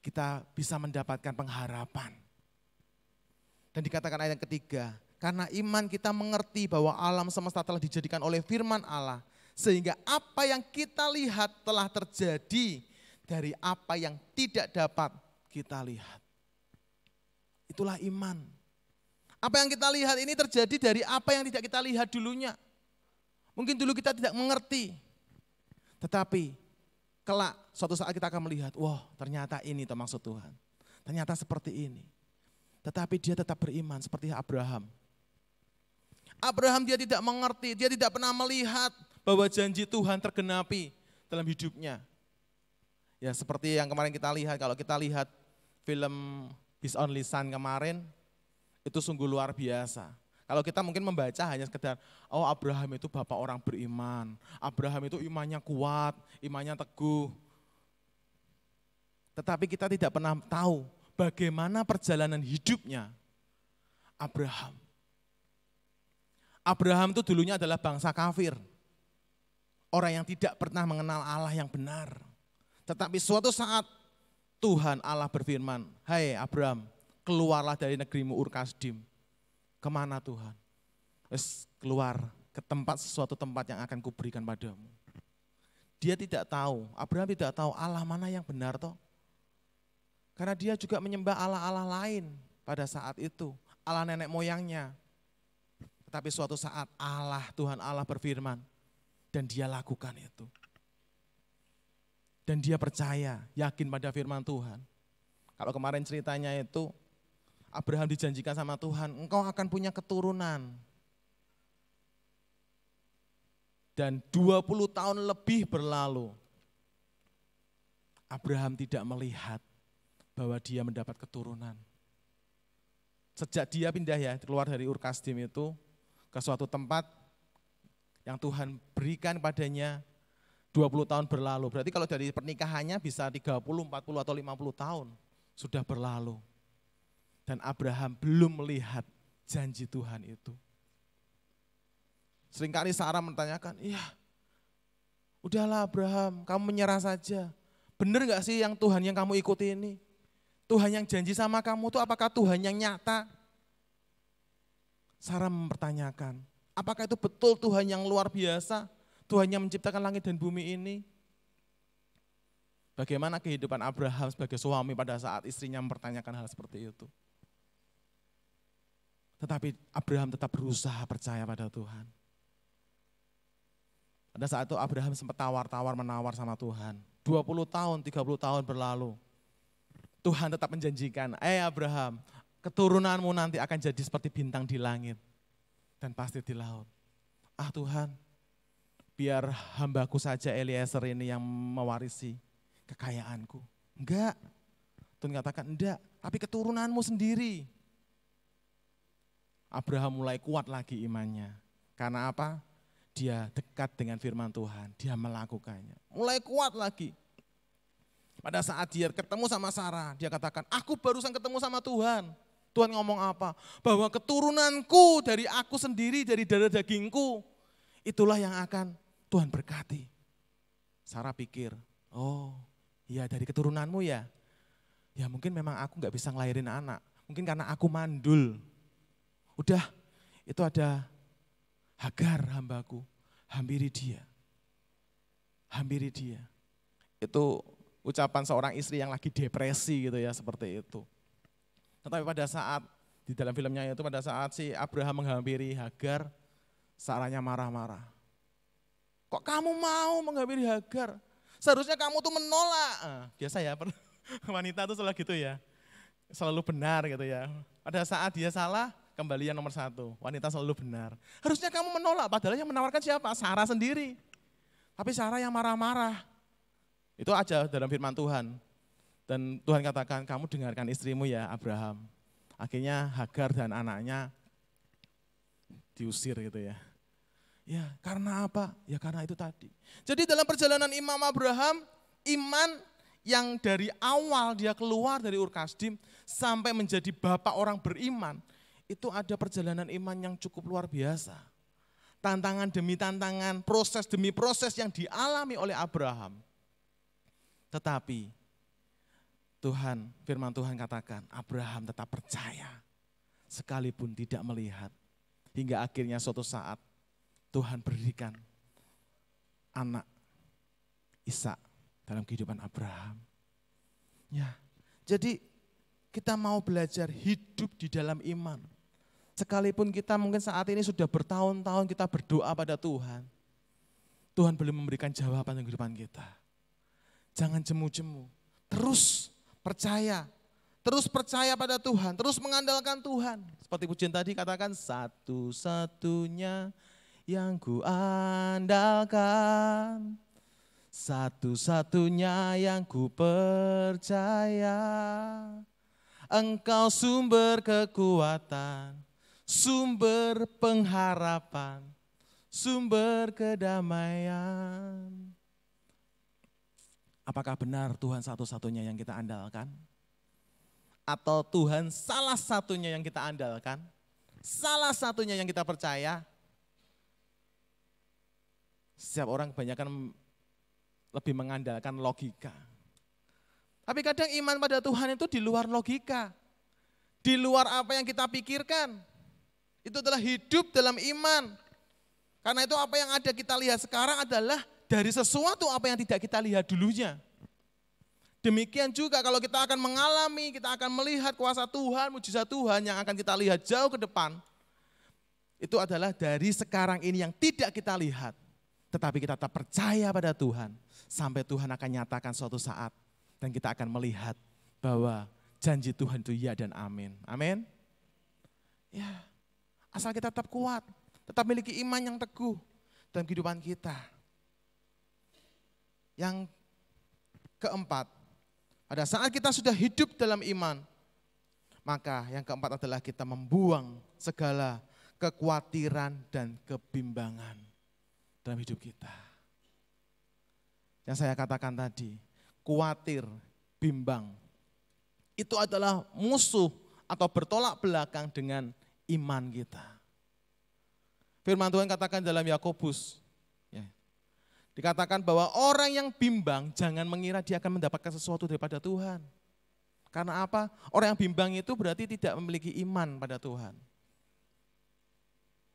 kita bisa mendapatkan pengharapan. Dan dikatakan ayat yang ketiga, karena iman kita mengerti bahwa alam semesta telah dijadikan oleh firman Allah, sehingga apa yang kita lihat telah terjadi dari apa yang tidak dapat kita lihat. Itulah iman. Apa yang kita lihat ini terjadi dari apa yang tidak kita lihat dulunya. Mungkin dulu kita tidak mengerti. Tetapi kelak suatu saat kita akan melihat, wah ternyata ini toh maksud Tuhan. Ternyata seperti ini. Tetapi dia tetap beriman seperti Abraham. Abraham dia tidak mengerti, dia tidak pernah melihat bahwa janji Tuhan tergenapi dalam hidupnya. Ya seperti yang kemarin kita lihat, kalau kita lihat film His Only Son kemarin, itu sungguh luar biasa. Kalau kita mungkin membaca hanya sekedar, oh Abraham itu bapak orang beriman, Abraham itu imannya kuat, imannya teguh. Tetapi kita tidak pernah tahu bagaimana perjalanan hidupnya Abraham. Abraham itu dulunya adalah bangsa kafir, orang yang tidak pernah mengenal Allah yang benar. Tetapi suatu saat Tuhan Allah berfirman, hai Abraham, keluarlah dari negerimu Ur Kasdim. Kemana Tuhan? Keluar ke suatu tempat yang akan kuberikan padamu. Dia tidak tahu, Abraham tidak tahu Allah mana yang benar toh. Karena dia juga menyembah Allah-Allah lain pada saat itu, Allah nenek moyangnya. Tetapi suatu saat Tuhan Allah berfirman, dan dia lakukan itu. Dan dia percaya, yakin pada firman Tuhan. Kalau kemarin ceritanya itu, Abraham dijanjikan sama Tuhan, engkau akan punya keturunan. Dan 20 tahun lebih berlalu, Abraham tidak melihat bahwa dia mendapat keturunan. Sejak dia pindah keluar dari Ur Kasdim itu, ke suatu tempat yang Tuhan berikan padanya, 20 tahun berlalu, berarti kalau dari pernikahannya bisa 30, 40 atau 50 tahun sudah berlalu. Dan Abraham belum melihat janji Tuhan itu. Seringkali Sarah menanyakan, iya udahlah Abraham, kamu menyerah saja. Benar gak sih yang Tuhan yang kamu ikuti ini? Tuhan yang janji sama kamu itu apakah Tuhan yang nyata? Sarah mempertanyakan, apakah itu betul Tuhan yang luar biasa? Tuhan yang menciptakan langit dan bumi ini. Bagaimana kehidupan Abraham sebagai suami pada saat istrinya mempertanyakan hal seperti itu. Tetapi Abraham tetap berusaha percaya pada Tuhan. Pada saat itu Abraham sempat menawar sama Tuhan. 20 tahun, 30 tahun berlalu. Tuhan tetap menjanjikan, Abraham, keturunanmu nanti akan jadi seperti bintang di langit dan pasti di laut. Tuhan, biar hambaku saja Eliezer ini yang mewarisi kekayaanku. Enggak, Tuhan katakan enggak, tapi keturunanmu sendiri. Abraham mulai kuat lagi imannya. Karena apa? Dia dekat dengan firman Tuhan, dia melakukannya. Mulai kuat lagi. Pada saat dia ketemu sama Sarah, dia katakan, aku barusan ketemu sama Tuhan. Tuhan ngomong apa? Bahwa keturunanku dari aku sendiri, dari darah dagingku, itulah yang akan Tuhan berkati. Sarah pikir, oh iya dari keturunanmu ya. Ya mungkin memang aku gak bisa ngelahirin anak. Mungkin karena aku mandul. Udah, itu ada Hagar hambaku, hampiri dia. Hampiri dia. Itu ucapan seorang istri yang lagi depresi gitu ya, seperti itu. Tetapi pada saat, di dalam filmnya itu pada saat si Abraham menghampiri Hagar, Sarahnya marah-marah. Kok kamu mau menghampiri Hagar? Seharusnya kamu tuh menolak. Biasa ya, wanita tuh selalu gitu ya, selalu benar gitu ya. Pada saat dia salah, kembali yang nomor satu, wanita selalu benar. Harusnya kamu menolak, padahal yang menawarkan siapa? Sarah sendiri. Tapi Sarah yang marah-marah. Itu aja dalam firman Tuhan. Dan Tuhan katakan, kamu dengarkan istrimu ya Abraham. Akhirnya Hagar dan anaknya diusir gitu ya. Ya karena apa? Ya karena itu tadi. Jadi dalam perjalanan Imam Abraham, iman yang dari awal dia keluar dari Ur Kasdim sampai menjadi bapak orang beriman, itu ada perjalanan iman yang cukup luar biasa. Tantangan demi tantangan, proses demi proses yang dialami oleh Abraham. Tetapi Tuhan, firman Tuhan katakan, Abraham tetap percaya sekalipun tidak melihat. Hingga akhirnya suatu saat Tuhan berikan anak Ishak dalam kehidupan Abraham. Ya, jadi kita mau belajar hidup di dalam iman. Sekalipun kita mungkin saat ini sudah bertahun-tahun kita berdoa pada Tuhan. Tuhan belum memberikan jawaban dalam kehidupan kita. Jangan jemu-jemu, terus percaya pada Tuhan, terus mengandalkan Tuhan. Seperti pujian tadi katakan, satu-satunya yang ku andalkan, satu-satunya yang ku percaya, Engkau sumber kekuatan, sumber pengharapan, sumber kedamaian. Apakah benar Tuhan satu-satunya yang kita andalkan? Atau Tuhan salah satunya yang kita andalkan? Salah satunya yang kita percaya? Setiap orang kebanyakan lebih mengandalkan logika. Tapi kadang iman pada Tuhan itu di luar logika. Di luar apa yang kita pikirkan. Itu adalah hidup dalam iman. Karena itu apa yang ada kita lihat sekarang adalah dari sesuatu apa yang tidak kita lihat dulunya. Demikian juga kalau kita akan mengalami, kita akan melihat kuasa Tuhan, mujizat Tuhan yang akan kita lihat jauh ke depan. Itu adalah dari sekarang ini yang tidak kita lihat. Tetapi kita tetap percaya pada Tuhan. Sampai Tuhan akan nyatakan suatu saat. Dan kita akan melihat bahwa janji Tuhan itu ya dan amin. Amin. Ya, asal kita tetap kuat. Tetap memiliki iman yang teguh dalam kehidupan kita. Yang keempat, pada saat kita sudah hidup dalam iman, maka yang keempat adalah kita membuang segala kekhawatiran dan kebimbangan dalam hidup kita. Yang saya katakan tadi, khawatir, bimbang, itu adalah musuh atau bertolak belakang dengan iman kita. Firman Tuhan katakan dalam Yakobus, dikatakan bahwa orang yang bimbang jangan mengira dia akan mendapatkan sesuatu daripada Tuhan. Karena apa? Orang yang bimbang itu berarti tidak memiliki iman pada Tuhan.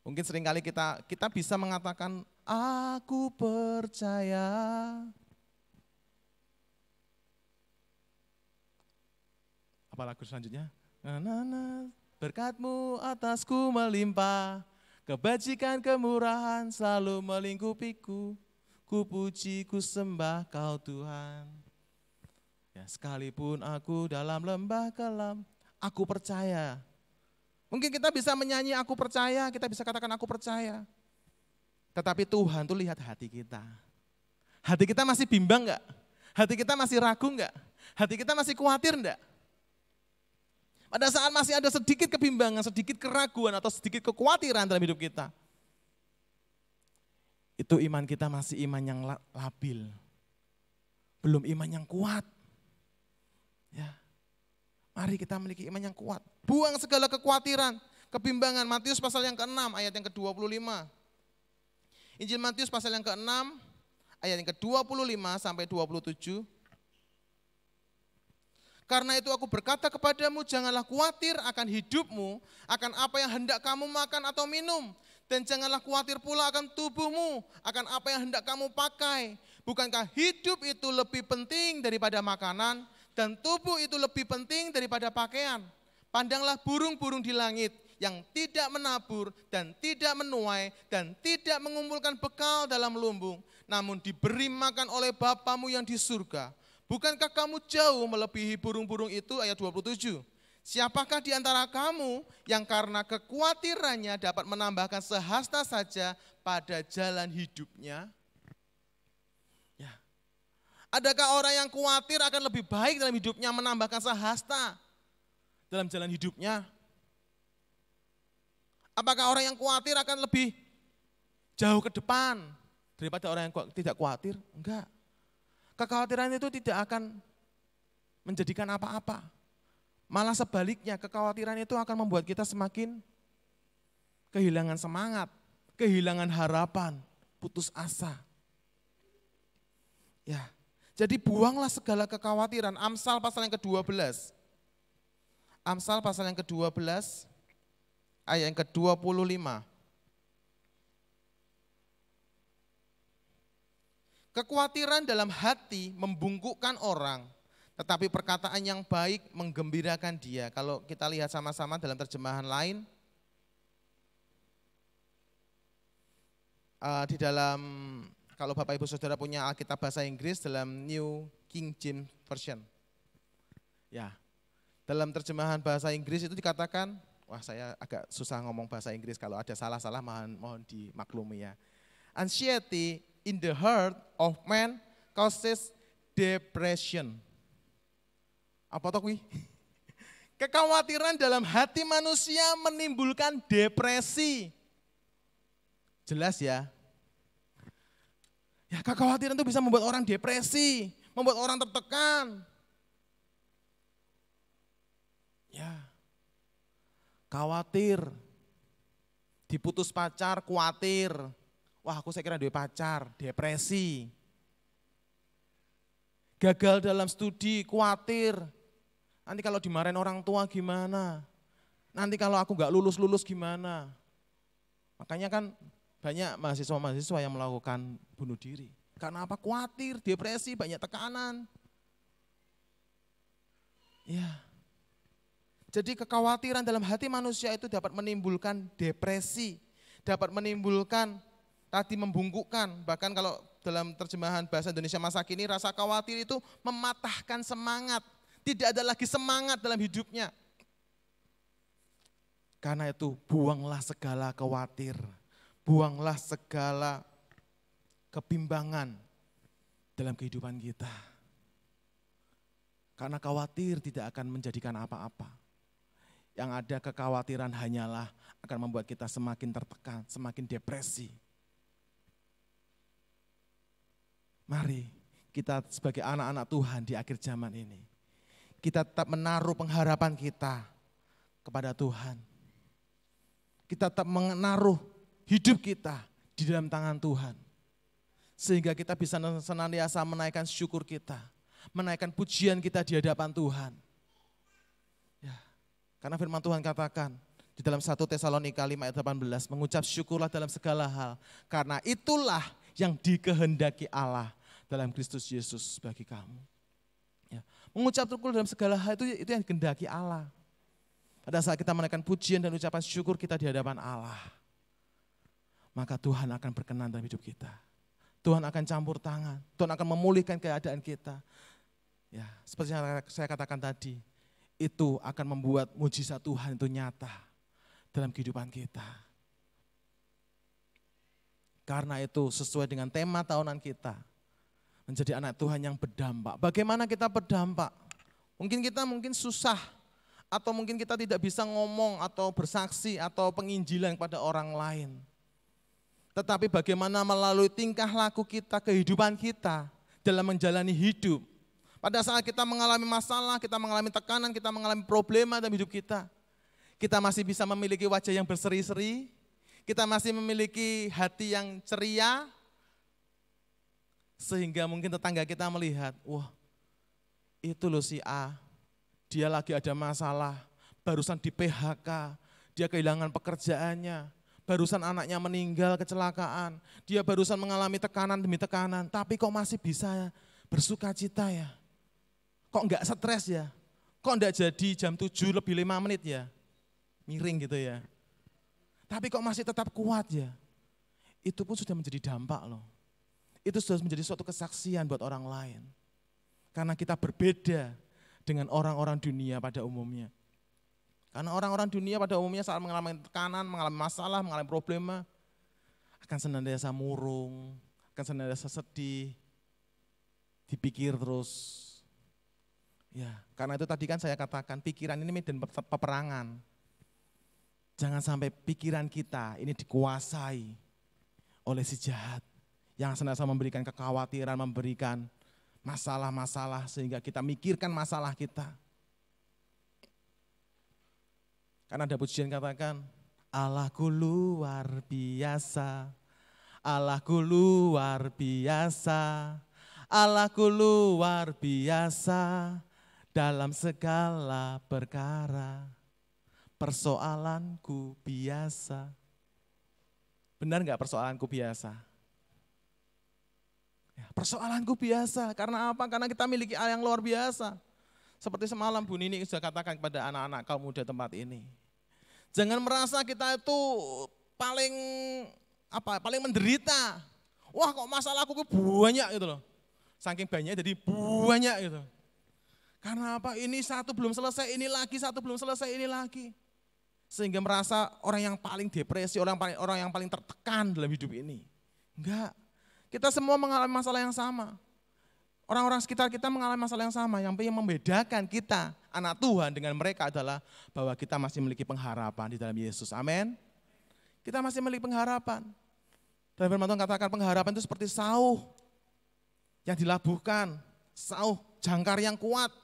Mungkin seringkali kita bisa mengatakan, aku percaya. Apa lagu selanjutnya? Berkat-Mu atasku melimpah, kebajikan kemurahan selalu melingkupiku. Ku puji, ku sembah Kau Tuhan. Ya, sekalipun aku dalam lembah kelam, aku percaya. Mungkin kita bisa menyanyi aku percaya, kita bisa katakan aku percaya. Tetapi Tuhan tuh lihat hati kita. Hati kita masih bimbang enggak? Hati kita masih ragu enggak? Hati kita masih khawatir enggak? Pada saat masih ada sedikit kebimbangan, sedikit keraguan atau sedikit kekhawatiran dalam hidup kita, itu iman kita masih iman yang labil. Belum iman yang kuat. Ya. Mari kita memiliki iman yang kuat. Buang segala kekhawatiran, kebimbangan. Matius pasal yang ke-6 ayat yang ke-25. Injil Matius pasal yang ke-6 ayat yang ke-25 sampai 27. Karena itu aku berkata kepadamu, janganlah khawatir akan hidupmu, akan apa yang hendak kamu makan atau minum. Dan janganlah khawatir pula akan tubuhmu, akan apa yang hendak kamu pakai. Bukankah hidup itu lebih penting daripada makanan, dan tubuh itu lebih penting daripada pakaian. Pandanglah burung-burung di langit yang tidak menabur dan tidak menuai dan tidak mengumpulkan bekal dalam lumbung, namun diberi makan oleh Bapamu yang di surga. Bukankah kamu jauh melebihi burung-burung itu? Ayat 27. Siapakah di antara kamu yang karena kekhawatirannya dapat menambahkan sehasta saja pada jalan hidupnya? Ya. Adakah orang yang khawatir akan lebih baik dalam hidupnya menambahkan sehasta dalam jalan hidupnya? Apakah orang yang khawatir akan lebih jauh ke depan daripada orang yang tidak khawatir? Enggak. Kekhawatiran itu tidak akan menjadikan apa-apa. Malah sebaliknya, kekhawatiran itu akan membuat kita semakin kehilangan semangat, kehilangan harapan, putus asa. Ya, jadi buanglah segala kekhawatiran. Amsal pasal yang ke-12. Amsal pasal yang ke-12 ayat yang ke-25. Kekhawatiran dalam hati membungkukkan orang, tetapi perkataan yang baik menggembirakan dia. Kalau kita lihat sama-sama dalam terjemahan lain, di dalam, kalau Bapak Ibu Saudara punya Alkitab bahasa Inggris dalam New King James Version. Ya, dalam terjemahan bahasa Inggris itu dikatakan, wah saya agak susah ngomong bahasa Inggris, kalau ada salah-salah mohon dimaklumi ya. Anxiety in the heart of man causes depression. Apa toh kuwi? Kekhawatiran dalam hati manusia menimbulkan depresi. Jelas ya? Ya, kekhawatiran itu bisa membuat orang depresi, membuat orang tertekan. Ya. Khawatir. Diputus pacar, khawatir. Wah, aku saya kira duwe pacar, depresi. Gagal dalam studi, khawatir. Nanti kalau dimarahin orang tua gimana? Nanti kalau aku nggak lulus gimana? Makanya kan banyak mahasiswa-mahasiswa yang melakukan bunuh diri. Karena apa? Khawatir, depresi, banyak tekanan. Ya. Jadi kekhawatiran dalam hati manusia itu dapat menimbulkan depresi, dapat menimbulkan tadi membungkukkan, bahkan kalau dalam terjemahan bahasa Indonesia masa kini, rasa khawatir itu mematahkan semangat. Tidak ada lagi semangat dalam hidupnya. Karena itu buanglah segala khawatir, buanglah segala kebimbangan dalam kehidupan kita. Karena khawatir tidak akan menjadikan apa-apa. Yang ada kekhawatiran hanyalah akan membuat kita semakin tertekan, semakin depresi. Mari kita sebagai anak-anak Tuhan di akhir zaman ini, kita tetap menaruh pengharapan kita kepada Tuhan. Kita tetap menaruh hidup kita di dalam tangan Tuhan. Sehingga kita bisa senantiasa menaikkan syukur kita, menaikkan pujian kita di hadapan Tuhan. Ya, karena firman Tuhan katakan di dalam 1 Tesalonika 5 ayat 18, mengucap syukurlah dalam segala hal, karena itulah yang dikehendaki Allah dalam Kristus Yesus bagi kamu. Ya. Mengucap syukur dalam segala hal itu yang dikehendaki Allah. pada saat kita menaikkan pujian dan ucapan syukur kita di hadapan Allah, maka Tuhan akan berkenan dalam hidup kita. Tuhan akan campur tangan, Tuhan akan memulihkan keadaan kita. Ya, seperti yang saya katakan tadi, itu akan membuat mujizat Tuhan itu nyata dalam kehidupan kita. Karena itu sesuai dengan tema tahunan kita, menjadi anak Tuhan yang berdampak. Bagaimana kita berdampak? Mungkin kita susah, atau mungkin kita tidak bisa ngomong atau bersaksi atau penginjilan kepada orang lain. Tetapi bagaimana melalui tingkah laku kita, kehidupan kita dalam menjalani hidup. Pada saat kita mengalami masalah, kita mengalami tekanan, kita mengalami problema dalam hidup kita, kita masih bisa memiliki wajah yang berseri-seri, kita masih memiliki hati yang ceria, sehingga mungkin tetangga kita melihat, wah itu loh si A, dia lagi ada masalah, barusan di PHK, dia kehilangan pekerjaannya, barusan anaknya meninggal kecelakaan, dia barusan mengalami tekanan demi tekanan, tapi kok masih bisa bersuka cita ya? Kok enggak stres ya? Kok enggak jadi jam 7 lebih 5 menit ya? Miring gitu ya. Tapi kok masih tetap kuat ya? Itu pun sudah menjadi dampak loh. Itu sudah menjadi suatu kesaksian buat orang lain. Karena kita berbeda dengan orang-orang dunia pada umumnya. Karena orang-orang dunia pada umumnya saat mengalami tekanan, mengalami masalah, mengalami problema, akan senantiasa murung, akan senantiasa sedih, dipikir terus. Ya, karena itu tadi kan saya katakan pikiran ini medan peperangan. Jangan sampai pikiran kita ini dikuasai oleh si jahat yang senantiasa memberikan kekhawatiran, memberikan masalah-masalah sehingga kita mikirkan masalah kita. Karena ada pujian katakan, Allahku luar biasa, Allahku luar biasa, Allahku luar biasa dalam segala perkara, persoalanku biasa. Benar enggak persoalanku biasa? Ya, persoalanku biasa, karena apa? Karena kita miliki Allah yang luar biasa. Seperti semalam Bu Nini sudah katakan kepada anak-anak kaum muda tempat ini. Jangan merasa kita itu paling menderita. Wah kok masalahku banyak gitu loh. Saking banyak jadi banyak gitu. Karena apa? Ini satu belum selesai, ini lagi, satu belum selesai, ini lagi. Sehingga merasa orang yang paling depresi, orang yang paling tertekan dalam hidup ini. Enggak. Kita semua mengalami masalah yang sama. Orang-orang sekitar kita mengalami masalah yang sama. Yang membedakan kita, anak Tuhan dengan mereka adalah bahwa kita masih memiliki pengharapan di dalam Yesus. Amin. Kita masih memiliki pengharapan. Dan firman Tuhan katakan pengharapan itu seperti sauh yang dilabuhkan. Sauh jangkar yang kuat.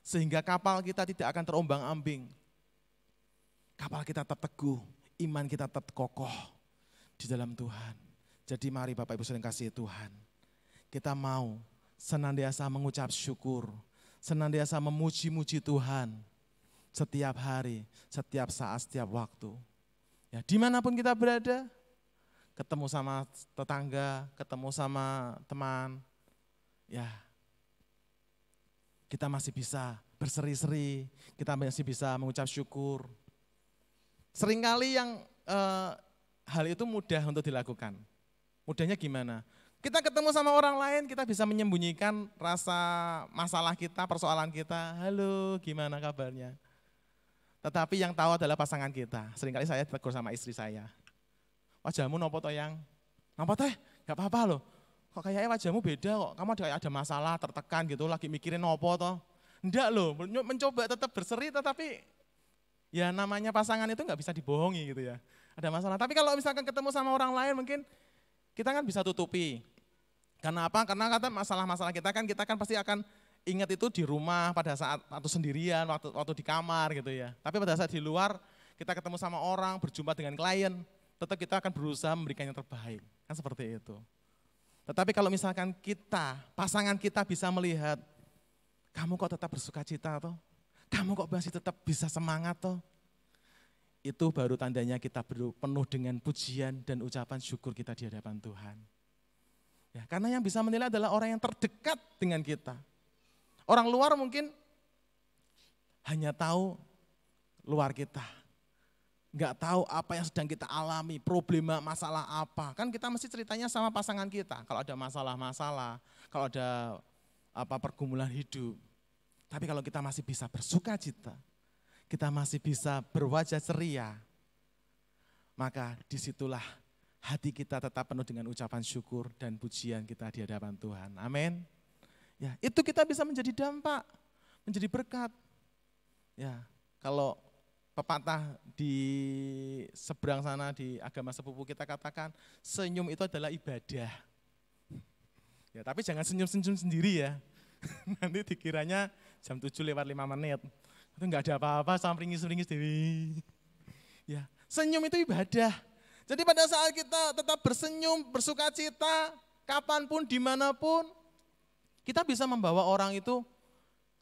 Sehingga kapal kita tidak akan terombang-ambing. Kapal kita tetap teguh, iman kita tetap kokoh di dalam Tuhan. Jadi mari Bapak Ibu saudara kasih Tuhan, kita mau senantiasa mengucap syukur, senantiasa memuji-muji Tuhan setiap hari, setiap saat, setiap waktu. Ya, dimanapun kita berada, ketemu sama tetangga, ketemu sama teman, ya kita masih bisa berseri-seri, kita masih bisa mengucap syukur. Seringkali yang hal itu mudah untuk dilakukan. Mudahnya gimana? Kita ketemu sama orang lain, kita bisa menyembunyikan rasa masalah kita, persoalan kita. Halo, gimana kabarnya? Tetapi yang tahu adalah pasangan kita. Seringkali saya tegur sama istri saya. Wajahmu nopo toh yang? Nopo teh? Gak apa-apa loh. Kok kayaknya wajahmu beda kok. Kamu ada masalah, tertekan gitu, lagi mikirin nopo toh. Enggak loh, mencoba tetap berseri tetapi ya namanya pasangan itu gak bisa dibohongi gitu ya. Ada masalah. Tapi kalau misalkan ketemu sama orang lain mungkin kita kan bisa tutupi. Karena apa? Karena kata masalah-masalah kita kan pasti akan ingat itu di rumah pada saat atau sendirian, waktu di kamar gitu ya. Tapi pada saat di luar kita ketemu sama orang, berjumpa dengan klien, tetap kita akan berusaha memberikan yang terbaik. Kan seperti itu. Tetapi kalau misalkan pasangan kita bisa melihat, kamu kok tetap bersuka cita toh? Kamu kok masih tetap bisa semangat toh? Itu baru tandanya kita penuh dengan pujian dan ucapan syukur kita di hadapan Tuhan. Ya, karena yang bisa menilai adalah orang yang terdekat dengan kita. Orang luar mungkin hanya tahu luar kita. Enggak tahu apa yang sedang kita alami, problema, masalah apa. Kan kita mesti ceritanya sama pasangan kita. Kalau ada masalah-masalah, kalau ada pergumulan hidup. Tapi kalau kita masih bisa bersuka cita, kita masih bisa berwajah ceria, maka disitulah hati kita tetap penuh dengan ucapan syukur dan pujian kita di hadapan Tuhan. Amin. Ya, itu kita bisa menjadi dampak, menjadi berkat. Ya, kalau pepatah di seberang sana di agama sepupu kita katakan senyum itu adalah ibadah. Ya, tapi jangan senyum-senyum sendiri ya. Nanti dikiranya jam 7 lewat 5 menit. Itu enggak ada apa-apa sampai ringis-ringis dewi. Ya, senyum itu ibadah. Jadi pada saat kita tetap bersenyum, bersuka cita, kapanpun, dimanapun, kita bisa membawa orang itu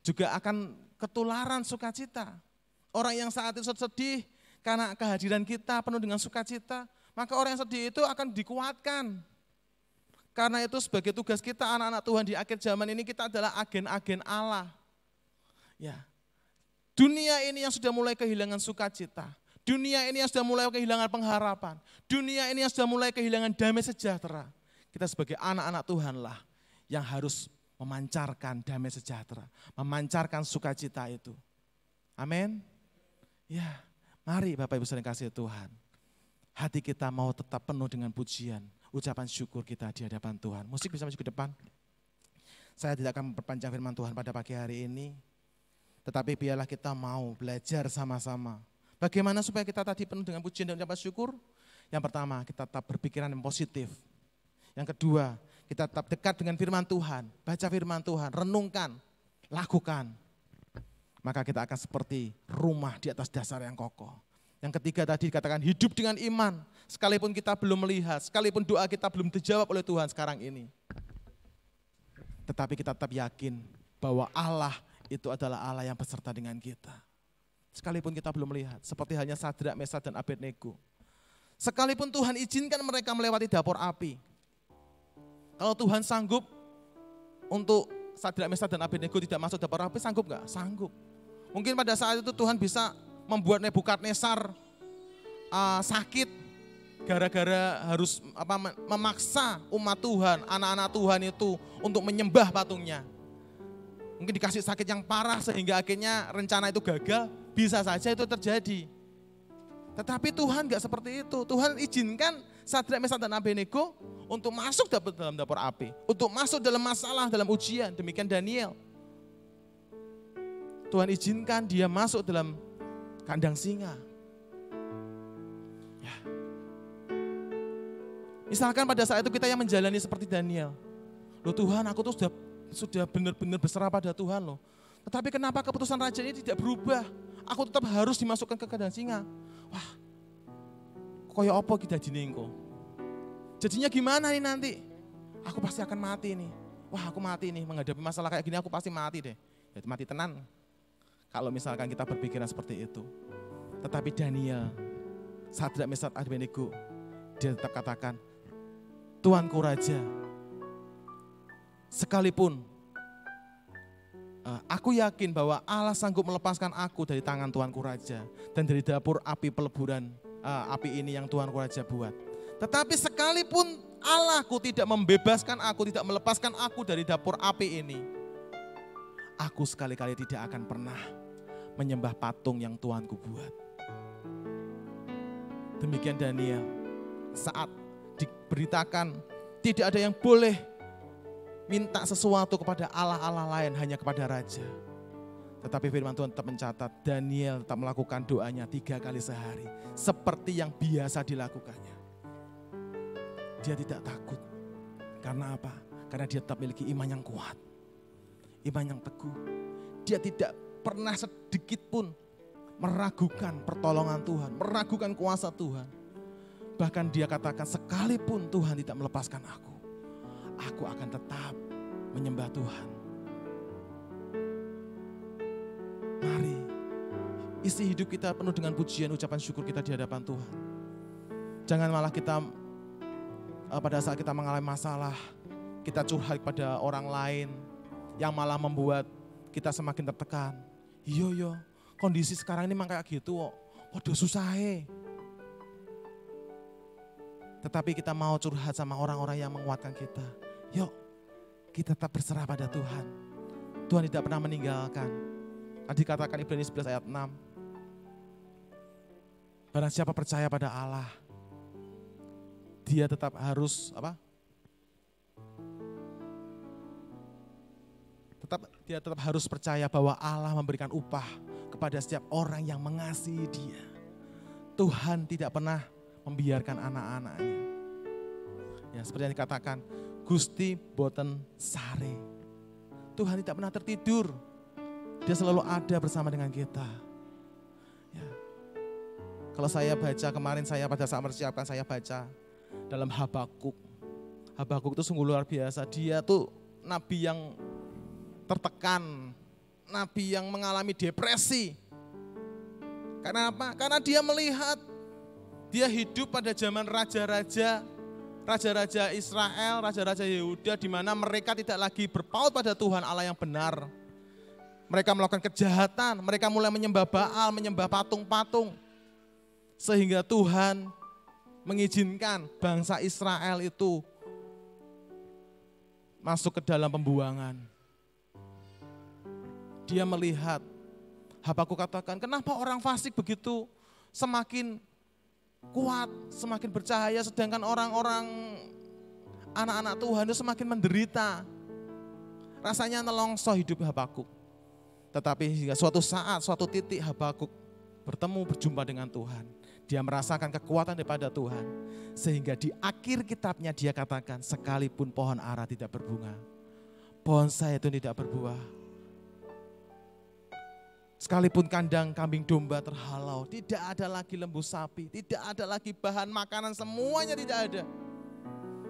juga akan ketularan sukacita. Orang yang saat itu sedih karena kehadiran kita penuh dengan sukacita, maka orang yang sedih itu akan dikuatkan. Karena itu sebagai tugas kita anak-anak Tuhan di akhir zaman ini kita adalah agen-agen Allah. Ya. Dunia ini yang sudah mulai kehilangan sukacita. Dunia ini yang sudah mulai kehilangan pengharapan. Dunia ini yang sudah mulai kehilangan damai sejahtera. Kita sebagai anak-anak Tuhan lah yang harus memancarkan damai sejahtera. Memancarkan sukacita itu. Amin. Ya, mari Bapak Ibu saudara kasih Tuhan. Hati kita mau tetap penuh dengan pujian, ucapan syukur kita di hadapan Tuhan. Musik bisa maju ke depan. Saya tidak akan memperpanjang firman Tuhan pada pagi hari ini. Tetapi biarlah kita mau belajar sama-sama. Bagaimana supaya kita tadi penuh dengan pujian dan ucapan syukur? Yang pertama, kita tetap berpikiran yang positif. Yang kedua, kita tetap dekat dengan firman Tuhan. Baca firman Tuhan, renungkan, lakukan. Maka kita akan seperti rumah di atas dasar yang kokoh. Yang ketiga tadi dikatakan hidup dengan iman. Sekalipun kita belum melihat, sekalipun doa kita belum dijawab oleh Tuhan sekarang ini. Tetapi kita tetap yakin bahwa Allah itu adalah Allah yang beserta dengan kita. Sekalipun kita belum melihat, seperti halnya Sadrak, Mesak, dan Abednego. Sekalipun Tuhan izinkan mereka melewati dapur api. Kalau Tuhan sanggup untuk Sadrak, Mesak, dan Abednego tidak masuk dapur api, sanggup enggak? Sanggup. Mungkin pada saat itu Tuhan bisa membuat Nebukadnezar sakit gara-gara harus memaksa umat Tuhan, anak-anak Tuhan itu untuk menyembah patungnya. Mungkin dikasih sakit yang parah sehingga akhirnya rencana itu gagal, bisa saja itu terjadi. Tetapi Tuhan enggak seperti itu. Tuhan izinkan Sadrak, Mesak, dan Abednego untuk masuk dalam dapur api, untuk masuk dalam masalah, dalam ujian. Demikian Daniel. Tuhan izinkan dia masuk dalam kandang singa. Ya. Misalkan pada saat itu kita yang menjalani seperti Daniel. Loh Tuhan, aku tuh sudah benar-benar berserah pada Tuhan loh. Tetapi kenapa keputusan raja ini tidak berubah? Aku tetap harus dimasukkan ke kandang singa. Wah, koyo opo kita jinengko. Jadinya gimana nih nanti? Aku pasti akan mati nih. Wah, aku mati nih menghadapi masalah kayak gini, aku pasti mati deh. Ya, mati tenan. Kalau misalkan kita berpikiran seperti itu. Tetapi Daniel, Sadrak, Mesak, Abednego, dia tetap katakan, Tuanku Raja, sekalipun aku yakin bahwa Allah sanggup melepaskan aku dari tangan Tuanku Raja dan dari dapur api peleburan api ini yang Tuanku Raja buat. Tetapi sekalipun Allahku tidak membebaskan aku, tidak melepaskan aku dari dapur api ini, aku sekali-kali tidak akan pernah menyembah patung yang Tuanku buat. Demikian Daniel, saat diberitakan tidak ada yang boleh minta sesuatu kepada Allah-Allah lain, hanya kepada raja. Tetapi firman Tuhan tetap mencatat, Daniel tetap melakukan doanya 3 kali sehari, seperti yang biasa dilakukannya. Dia tidak takut. Karena apa? Karena dia tetap memiliki iman yang kuat, iman yang teguh. Dia tidak pernah sedikit pun meragukan pertolongan Tuhan, meragukan kuasa Tuhan. Bahkan dia katakan, sekalipun Tuhan tidak melepaskan aku akan tetap menyembah Tuhan. Mari isi hidup kita penuh dengan pujian, ucapan syukur kita di hadapan Tuhan. Jangan malah kita pada saat kita mengalami masalah, kita curhat pada orang lain yang malah membuat kita semakin tertekan. Yo, kondisi sekarang ini memang kayak gitu kok. Waduh susah. Tetapi kita mau curhat sama orang-orang yang menguatkan kita. Yuk, kita tetap berserah pada Tuhan. Tuhan tidak pernah meninggalkan. Tadi katakan Ibrani 11 ayat 6. Barang siapa percaya pada Allah, dia tetap harus dia tetap harus percaya bahwa Allah memberikan upah kepada setiap orang yang mengasihi dia. Tuhan tidak pernah membiarkan anak-anaknya. Ya, seperti yang dikatakan, Gusti boten sare. Tuhan tidak pernah tertidur. Dia selalu ada bersama dengan kita. Ya. Kalau saya baca kemarin, saya pada saat mempersiapkan saya baca dalam Habakuk. Habakuk itu sungguh luar biasa. Dia tuh nabi yang tertekan, nabi yang mengalami depresi. Karena apa? Karena dia melihat, dia hidup pada zaman raja-raja Israel, raja-raja Yehuda, di mana mereka tidak lagi berpaut pada Tuhan Allah yang benar. Mereka melakukan kejahatan, mereka mulai menyembah Baal, menyembah patung-patung. Sehingga Tuhan mengizinkan bangsa Israel itu masuk ke dalam pembuangan. Dia melihat, Habakuk katakan, kenapa orang fasik begitu semakin kuat, semakin bercahaya, sedangkan orang-orang anak-anak Tuhan itu semakin menderita. Rasanya nelongso hidup Habakuk. Tetapi hingga suatu saat, suatu titik Habakuk berjumpa dengan Tuhan. Dia merasakan kekuatan daripada Tuhan. Sehingga di akhir kitabnya dia katakan, sekalipun pohon ara tidak berbunga, pohon saya itu tidak berbuah. Sekalipun kandang kambing domba terhalau, tidak ada lagi lembu sapi, tidak ada lagi bahan makanan, semuanya tidak ada.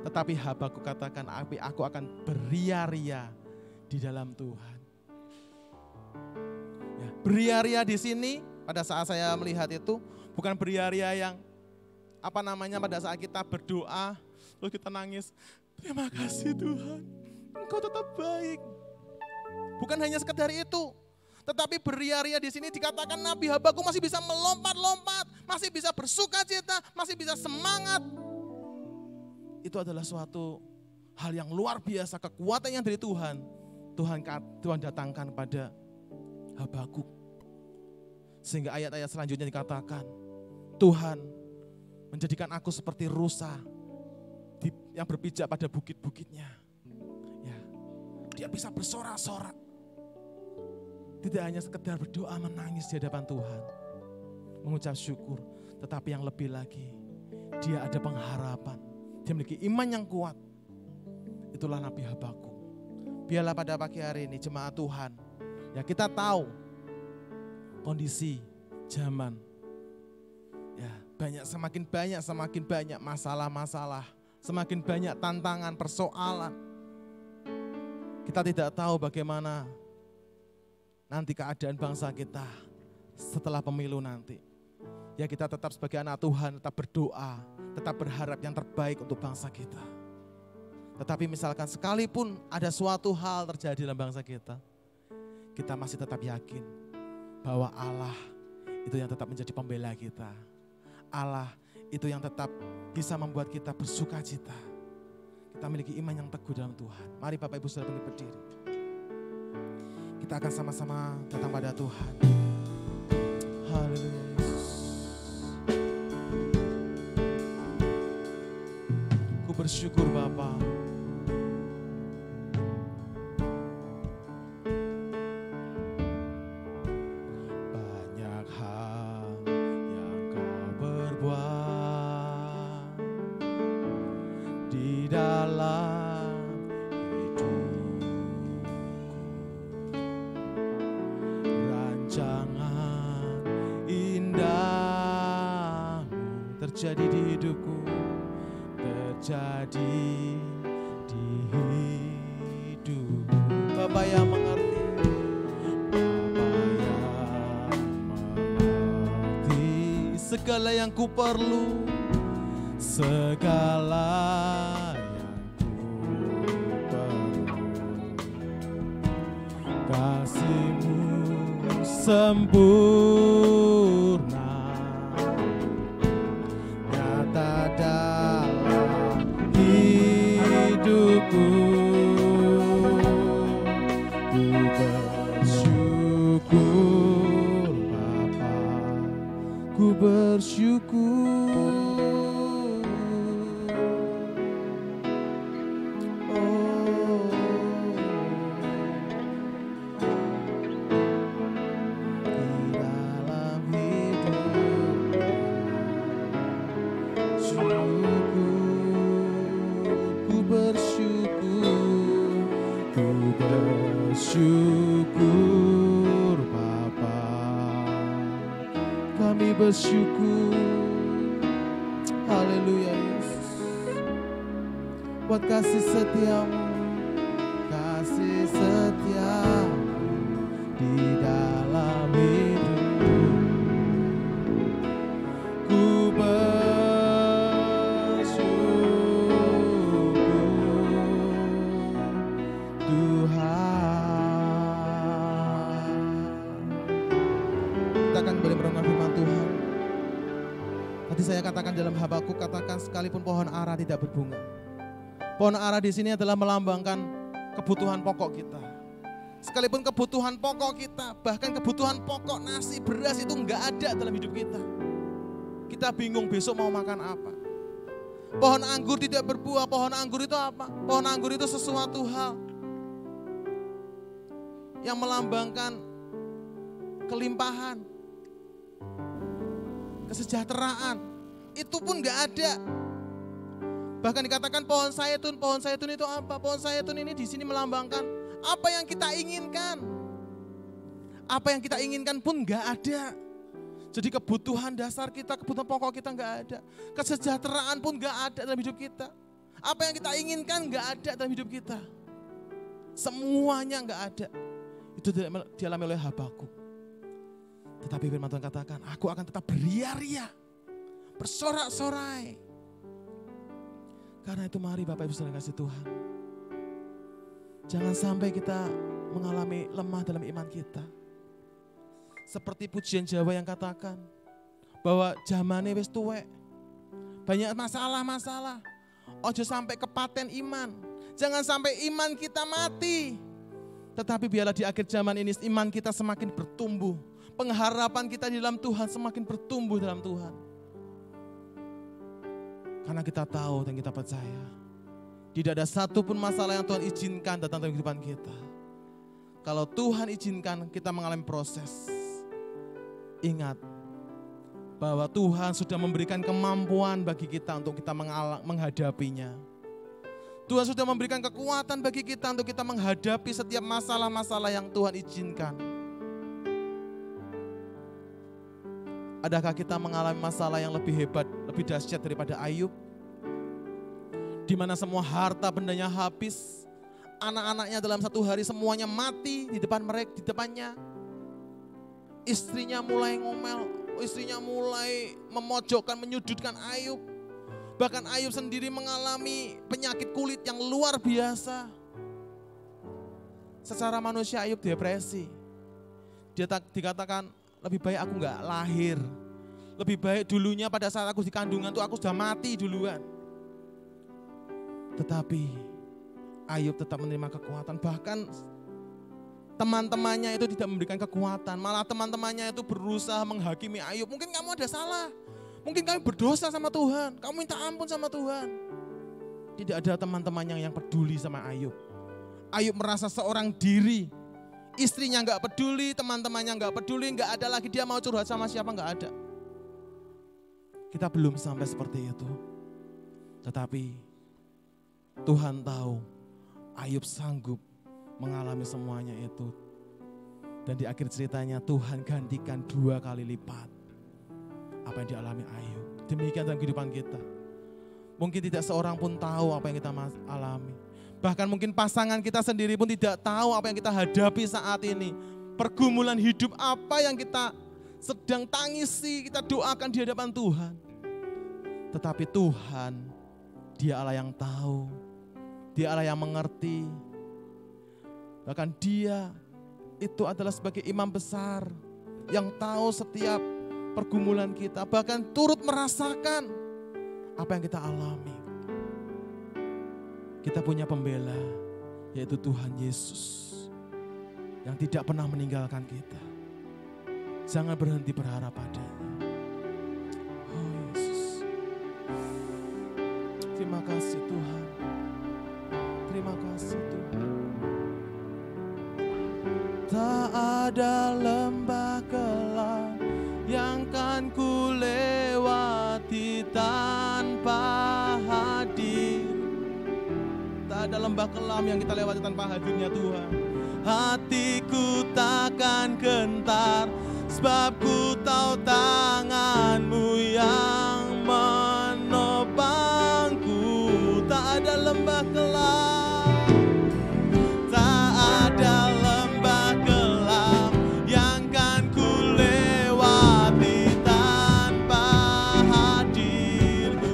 Tetapi Habakuk katakan, aku akan beria-ria di dalam Tuhan. Ya, beria-ria di sini pada saat saya melihat itu bukan beria-ria yang pada saat kita berdoa lalu kita nangis, terima kasih Tuhan, Engkau tetap baik. Bukan hanya sekedar itu. Tetapi beria-ria di sini dikatakan Nabi Habakuk masih bisa melompat-lompat, masih bisa bersukacita, masih bisa semangat. Itu adalah suatu hal yang luar biasa, kekuatan yang dari Tuhan. Tuhan datangkan pada Habakuk. Sehingga ayat-ayat selanjutnya dikatakan, Tuhan menjadikan aku seperti rusa yang berpijak pada bukit-bukitnya. Ya, dia bisa bersorak-sorak. Tidak hanya sekedar berdoa menangis di hadapan Tuhan, mengucap syukur, tetapi yang lebih lagi, dia ada pengharapan, dia memiliki iman yang kuat. Itulah Nabi Habakuk. Biarlah pada pagi hari ini jemaat Tuhan, ya kita tahu kondisi zaman, ya semakin banyak masalah-masalah, semakin banyak tantangan, persoalan. Kita tidak tahu bagaimana nanti keadaan bangsa kita setelah pemilu nanti. Ya kita tetap sebagai anak Tuhan, tetap berdoa, tetap berharap yang terbaik untuk bangsa kita. Tetapi misalkan sekalipun ada suatu hal terjadi dalam bangsa kita, kita masih tetap yakin bahwa Allah itu yang tetap menjadi pembela kita. Allah itu yang tetap bisa membuat kita bersukacita. Kita memiliki iman yang teguh dalam Tuhan. Mari Bapak Ibu Saudara berdiri. Kita akan sama-sama datang pada Tuhan. Haleluya Yesus. Ku bersyukur Bapa. Banyak hal yang Kau berbuat di dalam rancangan indahmu terjadi di hidupku, terjadi di hidupku. Bapa yang mengerti, segala yang ku perlu, segala yang ku perlu, kasih-Mu sempurna, nyata dalam hidupku. Ku bersyukur Bapa, ku bersyukur. Bersyukur Bapa, kami bersyukur. Haleluya Yesus, buat kasih setiamu, kasih setiamu di dalam hidupku. Ku bersyukur Tuhan. Boleh merenungkan firman Tuhan. Tadi saya katakan dalam Habakuk, katakan sekalipun pohon ara tidak berbunga. Pohon ara di sini adalah melambangkan kebutuhan pokok kita. Sekalipun kebutuhan pokok kita, bahkan kebutuhan pokok nasi, beras itu enggak ada dalam hidup kita. Kita bingung besok mau makan apa. Pohon anggur tidak berbuah, pohon anggur itu apa? Pohon anggur itu sesuatu hal yang melambangkan kelimpahan, kesejahteraan, itu pun gak ada. Bahkan dikatakan pohon zaitun itu apa? Pohon zaitun ini di sini melambangkan apa yang kita inginkan. Apa yang kita inginkan pun gak ada. Jadi kebutuhan dasar kita, kebutuhan pokok kita gak ada. Kesejahteraan pun gak ada dalam hidup kita. Apa yang kita inginkan gak ada dalam hidup kita. Semuanya gak ada. Itu dialami oleh Habakuk. Tetapi firman Tuhan katakan, aku akan tetap beria-ria, bersorak-sorai. Karena itu mari Bapak Ibu Saudara kasih Tuhan. Jangan sampai kita mengalami lemah dalam iman kita. Seperti pujian Jawa yang katakan, bahwa zamane wis tuwek. Banyak masalah-masalah. Ojo sampai kepaten iman. Jangan sampai iman kita mati. Tetapi biarlah di akhir zaman ini iman kita semakin bertumbuh. Pengharapan kita di dalam Tuhan semakin bertumbuh dalam Tuhan. Karena kita tahu dan kita percaya, tidak ada satupun masalah yang Tuhan izinkan datang dalam kehidupan kita. Kalau Tuhan izinkan kita mengalami proses, ingat bahwa Tuhan sudah memberikan kemampuan bagi kita untuk kita menghadapinya. Tuhan sudah memberikan kekuatan bagi kita untuk kita menghadapi setiap masalah-masalah yang Tuhan izinkan. Adakah kita mengalami masalah yang lebih hebat, lebih dahsyat daripada Ayub? Di mana semua harta bendanya habis, anak-anaknya dalam satu hari semuanya mati di depannya. Istrinya mulai ngomel, istrinya mulai memojokkan, menyudutkan Ayub. Bahkan Ayub sendiri mengalami penyakit kulit yang luar biasa. Secara manusia Ayub depresi. Dia dikatakan, lebih baik aku enggak lahir. Lebih baik dulunya pada saat aku di kandungan tuh aku sudah mati duluan. Tetapi Ayub tetap menerima kekuatan. Bahkan teman-temannya itu tidak memberikan kekuatan. Malah teman-temannya itu berusaha menghakimi Ayub. Mungkin kamu ada salah. Mungkin kamu berdosa sama Tuhan. Kamu minta ampun sama Tuhan. Tidak ada teman-temannya yang peduli sama Ayub. Ayub merasa seorang diri. Istrinya enggak peduli, teman-temannya enggak peduli, enggak ada lagi dia mau curhat sama siapa, enggak ada. Kita belum sampai seperti itu. Tetapi Tuhan tahu Ayub sanggup mengalami semuanya itu. Dan di akhir ceritanya Tuhan gantikan 2 kali lipat apa yang dialami Ayub. Demikian dalam kehidupan kita. Mungkin tidak seorang pun tahu apa yang kita alami. Bahkan mungkin pasangan kita sendiri pun tidak tahu apa yang kita hadapi saat ini. Pergumulan hidup apa yang kita sedang tangisi, kita doakan di hadapan Tuhan. Tetapi Tuhan, Dia Allah yang tahu, Dia Allah yang mengerti. Bahkan Dia itu adalah sebagai imam besar yang tahu setiap pergumulan kita, bahkan turut merasakan apa yang kita alami. Kita punya pembela, yaitu Tuhan Yesus, yang tidak pernah meninggalkan kita. Jangan berhenti berharap padanya. Oh Yesus, terima kasih Tuhan. Terima kasih Tuhan. Tak ada lembah gelap yang kan ku lewati tanpa hadir. Tak ada lembah kelam yang kita lewati tanpa hadirnya Tuhan. Hatiku takkan gentar, sebab ku tahu tangan-Mu yang menopangku. Tak ada lembah kelam, tak ada lembah kelam yang kan ku lewati tanpa hadir-Mu.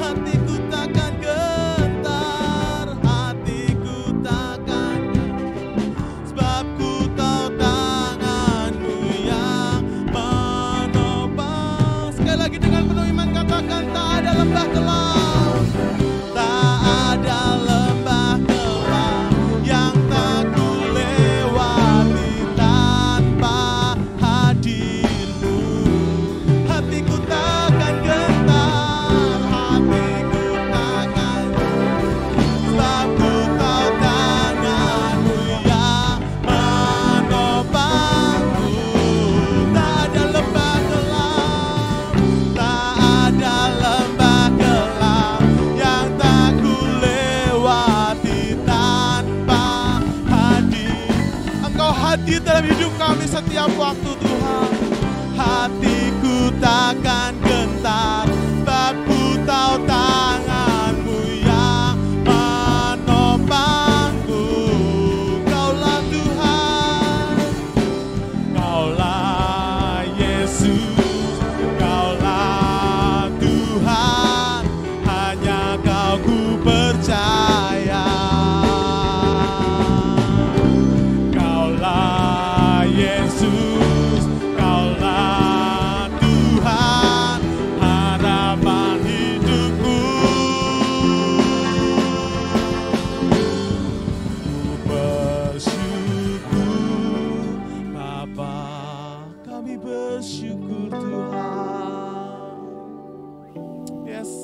Hatiku takkan gentar, hatiku takkan gentar, sebab ku tahu tangan-Mu yang menopang. Sekali lagi dengan penuh iman katakan, tak ada lembah kelam, tak ada lembah kelam yang tak ku lewati tanpa hadir-Mu. Hatiku takkan gentar, hatiku takkan gentar, sebab ku tahu tangan-Mu yang menopangku. Tak ada lembah kelam, tak ada lembah kelam yang tak ku lewati tanpa hadir. Engkau hadir dalam hidup kami setiap waktu Tuhan. Hatiku takkan gentar, sebab ku tahu tangan-Mu yang menopangku. Kaulah Tuhan, Kaulah Yesus, Kaulah Tuhan, hanya Kau ku percaya. Kaulah Yesus, Kaulah Tuhan, harapan hidupku. Ku bersyukur Bapa, kami bersyukur Tuhan. Yes,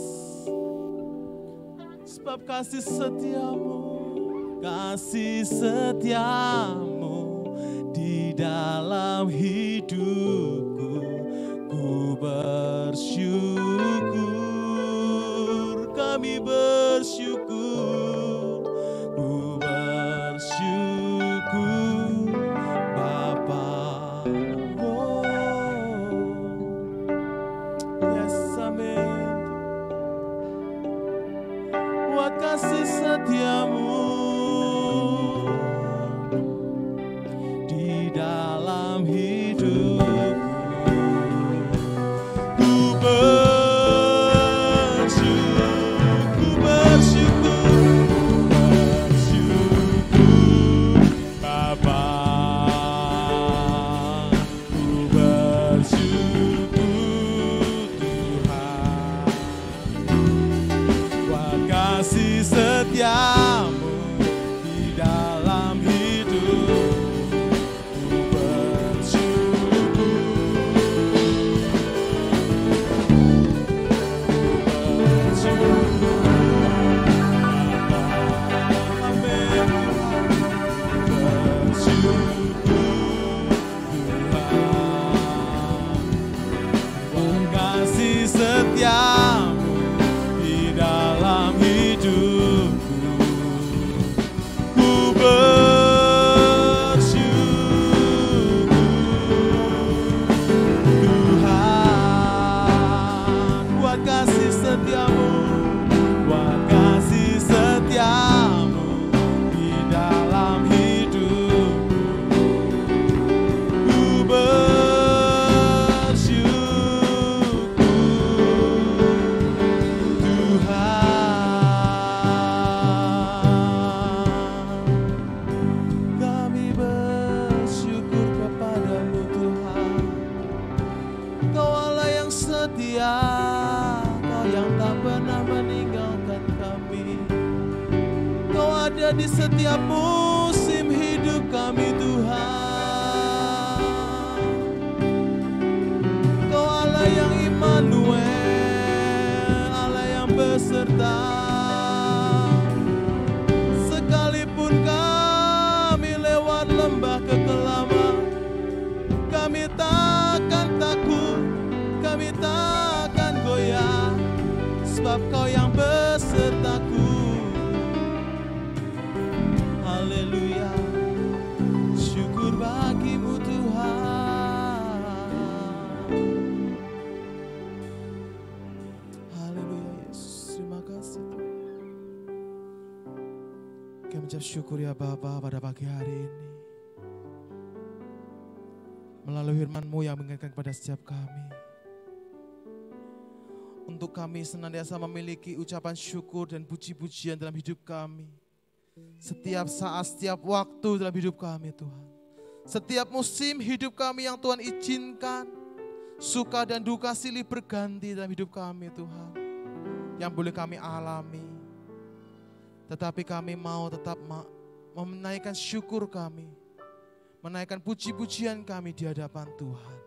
sebab kasih setiamu di dalam hidupku. Ku bersyukur, kami bersyukur, ku bersyukur Bapa. Oh, yes, amin. Buat kasih setiamu di dalam hidupku. Ku bersyukur, ku bersyukur. setia, Kau yang tak pernah meninggalkan kami. Kau ada di setiap musim hidup kami Tuhan. Kau Allah yang Immanuel, Allah yang beserta. Sekalipun kami lewat lembah kekelaman, kami takkan takut, kami takkan goyah, sebab Kau yang besertaku. Haleluya, syukur bagimu Tuhan. Haleluya Yesus, terima kasih Tuhan. Kami mengucap syukur ya Bapa pada pagi hari ini. Melalui firman-Mu yang mengingatkan kepada setiap kami. Untuk kami senantiasa memiliki ucapan syukur dan puji-pujian dalam hidup kami. Setiap saat, setiap waktu dalam hidup kami Tuhan. Setiap musim hidup kami yang Tuhan izinkan. Suka dan duka silih berganti dalam hidup kami Tuhan. Yang boleh kami alami. Tetapi kami mau tetap menaikkan syukur kami. Menaikkan puji-pujian kami di hadapan Tuhan.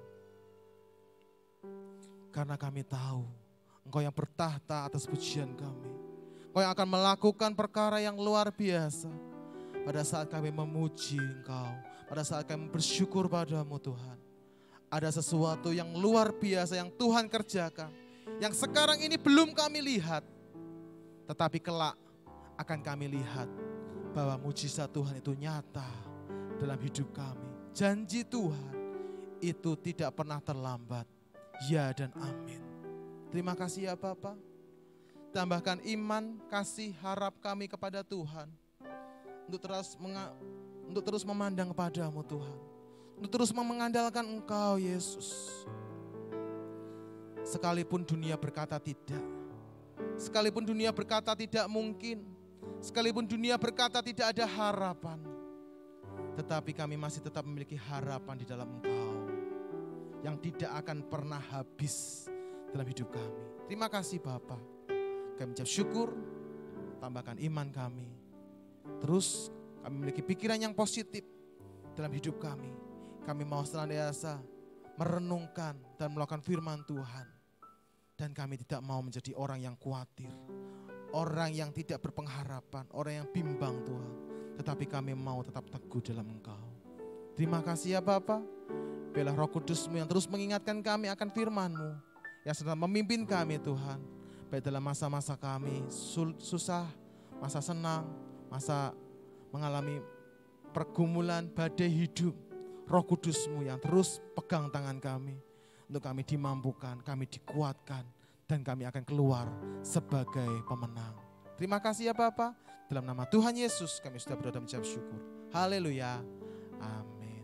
Karena kami tahu Engkau yang bertahta atas pujian kami. Engkau yang akan melakukan perkara yang luar biasa. Pada saat kami memuji Engkau. Pada saat kami bersyukur padamu Tuhan. Ada sesuatu yang luar biasa yang Tuhan kerjakan. Yang sekarang ini belum kami lihat. Tetapi kelak akan kami lihat bahwa mujizat Tuhan itu nyata dalam hidup kami. Janji Tuhan itu tidak pernah terlambat. Ya dan amin. Terima kasih ya Bapa. Tambahkan iman, kasih, harap kami kepada Tuhan. Untuk terus memandang kepadamu Tuhan. Untuk terus mengandalkan Engkau Yesus. Sekalipun dunia berkata tidak. Sekalipun dunia berkata tidak mungkin. Sekalipun dunia berkata tidak ada harapan. Tetapi kami masih tetap memiliki harapan di dalam Engkau. Yang tidak akan pernah habis dalam hidup kami. Terima kasih Bapa. Kami mengucap syukur, tambahkan iman kami. Terus kami memiliki pikiran yang positif dalam hidup kami. Kami mau senantiasa merenungkan dan melakukan firman Tuhan. Dan kami tidak mau menjadi orang yang khawatir. Orang yang tidak berpengharapan, orang yang bimbang Tuhan. Tetapi kami mau tetap teguh dalam Engkau. Terima kasih ya Bapa. Biarlah Roh Kudus-Mu yang terus mengingatkan kami akan firman-Mu. Yang sedang memimpin kami Tuhan. Baik dalam masa-masa kami susah, masa senang, masa mengalami pergumulan, badai hidup. Roh Kudus-Mu yang terus pegang tangan kami. Untuk kami dimampukan, kami dikuatkan. Dan kami akan keluar sebagai pemenang. Terima kasih ya Bapa. Dalam nama Tuhan Yesus kami sudah berdoa dan mengucap syukur. Haleluya. Amin.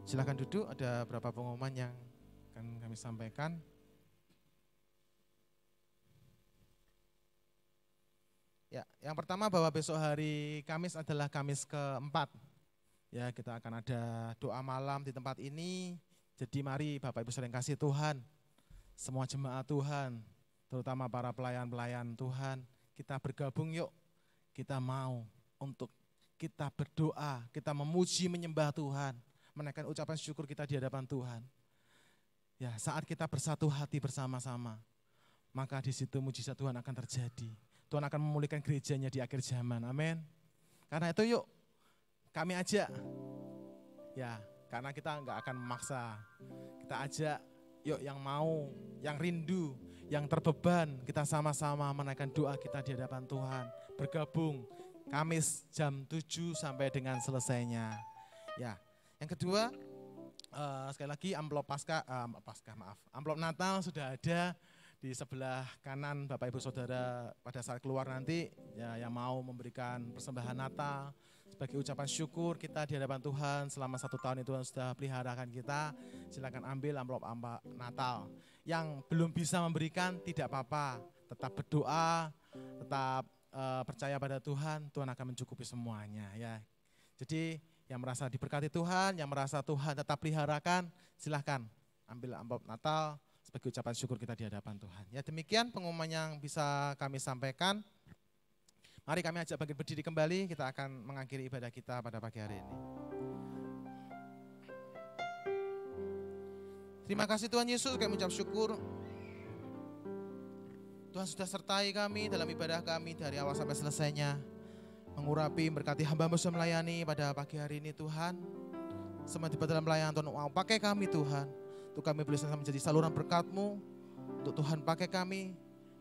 Silakan duduk, ada beberapa pengumuman yang akan kami sampaikan. Ya, yang pertama bahwa besok hari Kamis adalah Kamis keempat. Ya, kita akan ada doa malam di tempat ini. Jadi mari Bapak Ibu saudara yang kasih Tuhan, semua jemaat Tuhan, terutama para pelayan-pelayan Tuhan, kita bergabung yuk. Kita mau untuk kita berdoa, kita memuji menyembah Tuhan, menaikkan ucapan syukur kita di hadapan Tuhan. Ya, saat kita bersatu hati bersama-sama, maka di situ mujizat Tuhan akan terjadi. Tuhan akan memulihkan gerejanya di akhir zaman. Amin. Karena itu yuk kami ajak. Ya, karena kita enggak akan memaksa. Kita ajak yuk yang mau, yang rindu, yang terbeban, kita sama-sama menaikkan doa kita di hadapan Tuhan. Bergabung Kamis jam 7 sampai dengan selesainya. Ya, yang kedua sekali lagi amplop amplop Natal sudah ada di sebelah kanan Bapak Ibu Saudara pada saat keluar nanti ya, yang mau memberikan persembahan Natal sebagai ucapan syukur kita di hadapan Tuhan selama 1 tahun itu sudah peliharakan kita, silakan ambil amplop Natal. Yang belum bisa memberikan tidak apa-apa, tetap berdoa, tetap percaya pada Tuhan, Tuhan akan mencukupi semuanya ya. Jadi yang merasa diberkati Tuhan, yang merasa Tuhan tetap peliharakan, silahkan ambil amplop Natal sebagai ucapan syukur kita di hadapan Tuhan. Ya demikian pengumuman yang bisa kami sampaikan. Mari kami ajak bangkit berdiri kembali, kita akan mengakhiri ibadah kita pada pagi hari ini. Terima kasih Tuhan Yesus, kami ucap syukur. Tuhan sudah sertai kami dalam ibadah kami dari awal sampai selesainya. Mengurapi, berkati hamba-Mu sudah melayani pada pagi hari ini Tuhan. Semua tiba dalam pelayanan Tuhan, pakai kami Tuhan. Untuk kami boleh sama menjadi saluran berkat-Mu. Untuk Tuhan pakai kami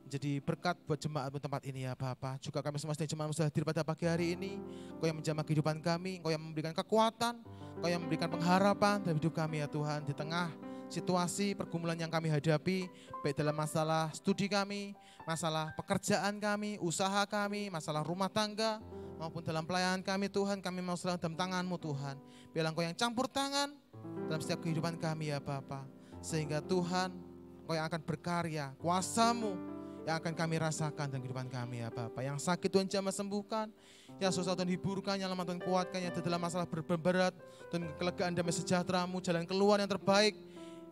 menjadi berkat buat jemaat-Mu tempat ini ya Bapa. Juga kami semua setiap jemaat-Mu sudah hadir pada pagi hari ini. Engkau yang menjamah kehidupan kami, Engkau yang memberikan kekuatan, Engkau yang memberikan pengharapan dalam hidup kami ya Tuhan. Di tengah situasi pergumulan yang kami hadapi, baik dalam masalah studi kami, masalah pekerjaan kami, usaha kami, masalah rumah tangga, maupun dalam pelayanan kami Tuhan, kami mau serahkan dalam tangan-Mu Tuhan. Biarlah Engkau yang campur tangan dalam setiap kehidupan kami ya Bapa. Sehingga Tuhan, Engkau yang akan berkarya, kuasa-Mu yang akan kami rasakan dalam kehidupan kami ya Bapa. Yang sakit Tuhan jamah sembuhkan, yang susah Tuhan hiburkan, yang lemah Tuhan kuatkan, yang dalam masalah berat Tuhan kelegaan damai sejahtera-Mu, jalan keluar yang terbaik.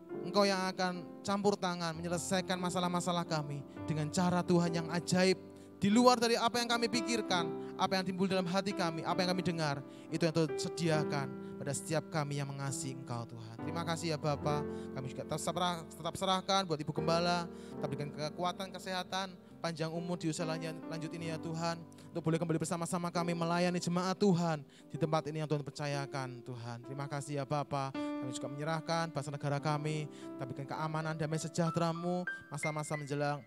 Engkau yang akan campur tangan menyelesaikan masalah-masalah kami dengan cara Tuhan yang ajaib, di luar dari apa yang kami pikirkan, apa yang timbul dalam hati kami, apa yang kami dengar, itu yang Tuhan sediakan pada setiap kami yang mengasihi Engkau Tuhan. Terima kasih ya Bapa. Kami juga tetap serahkan buat Ibu Gembala, tetap berikan kekuatan, kesehatan, panjang umur di usia lanjut ini ya Tuhan, untuk boleh kembali bersama-sama kami melayani jemaat Tuhan di tempat ini yang Tuhan percayakan Tuhan. Terima kasih ya Bapa. Kami juga menyerahkan bangsa negara kami, kita berikan keamanan, damai sejahtera-Mu, masa-masa menjelang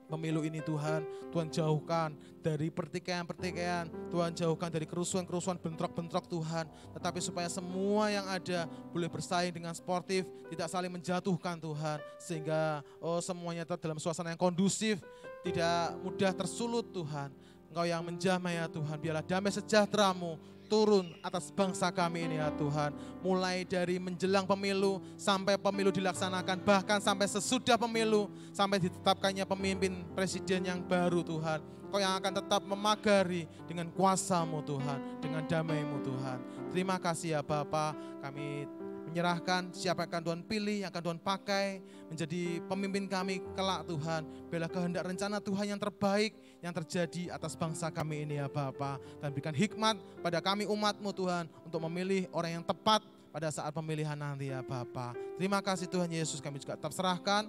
pemilu ini Tuhan. Tuhan jauhkan dari pertikaian-pertikaian, Tuhan jauhkan dari kerusuhan-kerusuhan, bentrok-bentrok Tuhan. Tetapi supaya semua yang ada boleh bersaing dengan sportif, tidak saling menjatuhkan Tuhan. Sehingga semuanya tetap dalam suasana yang kondusif, tidak mudah tersulut Tuhan. Engkau yang menjamah ya Tuhan, biarlah damai sejahtera-Mu turun atas bangsa kami ini ya Tuhan. Mulai dari menjelang pemilu sampai pemilu dilaksanakan, bahkan sampai sesudah pemilu, sampai ditetapkannya pemimpin presiden yang baru Tuhan. Kau yang akan tetap memagari dengan kuasa-Mu Tuhan, dengan damai-Mu Tuhan. Terima kasih ya Bapa, kami menyerahkan siapa yang akan Tuhan pilih, yang akan Tuhan pakai menjadi pemimpin kami kelak Tuhan. Biarlah kehendak rencana Tuhan yang terbaik yang terjadi atas bangsa kami ini ya Bapa. Dan berikan hikmat pada kami umat-Mu Tuhan untuk memilih orang yang tepat pada saat pemilihan nanti ya Bapa. Terima kasih Tuhan Yesus, kami juga tetap serahkan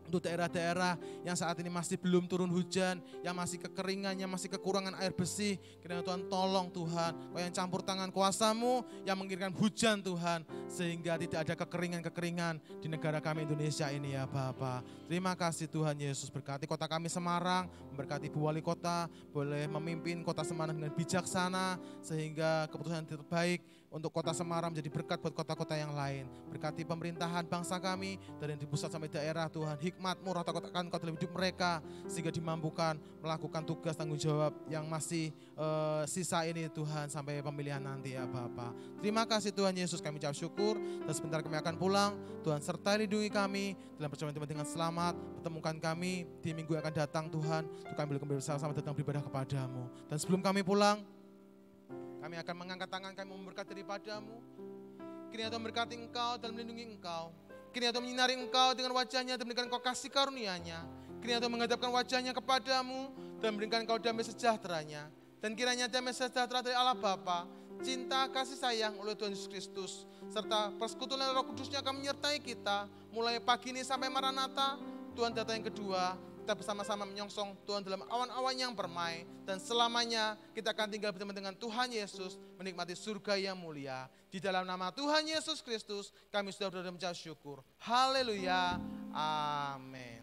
untuk daerah-daerah yang saat ini masih belum turun hujan, yang masih kekeringan, yang masih kekurangan air bersih. Kiranya Tuhan tolong Tuhan, Kau yang campur tangan kuasa-Mu yang mengirimkan hujan Tuhan, sehingga tidak ada kekeringan-kekeringan di negara kami Indonesia ini ya Bapa. Terima kasih Tuhan Yesus, berkati kota kami Semarang, memberkati Ibu Wali Kota, boleh memimpin kota Semarang dengan bijaksana, sehingga keputusan yang terbaik untuk kota Semarang menjadi berkat buat kota-kota yang lain. Berkati pemerintahan bangsa kami dari pusat sampai daerah Tuhan. Hikmat-Mu ratakan Kau dalam hidup mereka sehingga dimampukan melakukan tugas tanggung jawab yang masih sisa ini Tuhan sampai pemilihan nanti ya Bapa. Terima kasih Tuhan Yesus, kami ucap syukur dan sebentar kami akan pulang. Tuhan sertai lindungi kami dalam perjalanan Tuhan dengan selamat. Pertemukan kami di minggu yang akan datang Tuhan. Untuk kami boleh kembali bersama-sama datang beribadah kepada-Mu. Dan sebelum kami pulang, kami akan mengangkat tangan kami memberkati daripada-Mu. Kiranya Tuhan berkati Engkau dan melindungi Engkau. Kiranya Tuhan menyinari Engkau dengan wajah-Nya dan memberikan Engkau kasih karunia-Nya. Kiranya Tuhan menghadapkan wajah-Nya kepada-Mu dan memberikan Engkau damai sejahtera-Nya. Dan kiranya damai sejahtera dari Allah Bapa, cinta kasih sayang oleh Tuhan Yesus Kristus, serta persekutuan Roh Kudus-Nya akan menyertai kita mulai pagi ini sampai Maranatha. Tuhan datang yang kedua, kita bersama-sama menyongsong Tuhan dalam awan-awan yang permai. Dan selamanya kita akan tinggal bersama dengan Tuhan Yesus, menikmati surga yang mulia. Di dalam nama Tuhan Yesus Kristus, kami sudah berdoa dan mengucap syukur. Haleluya. Amin.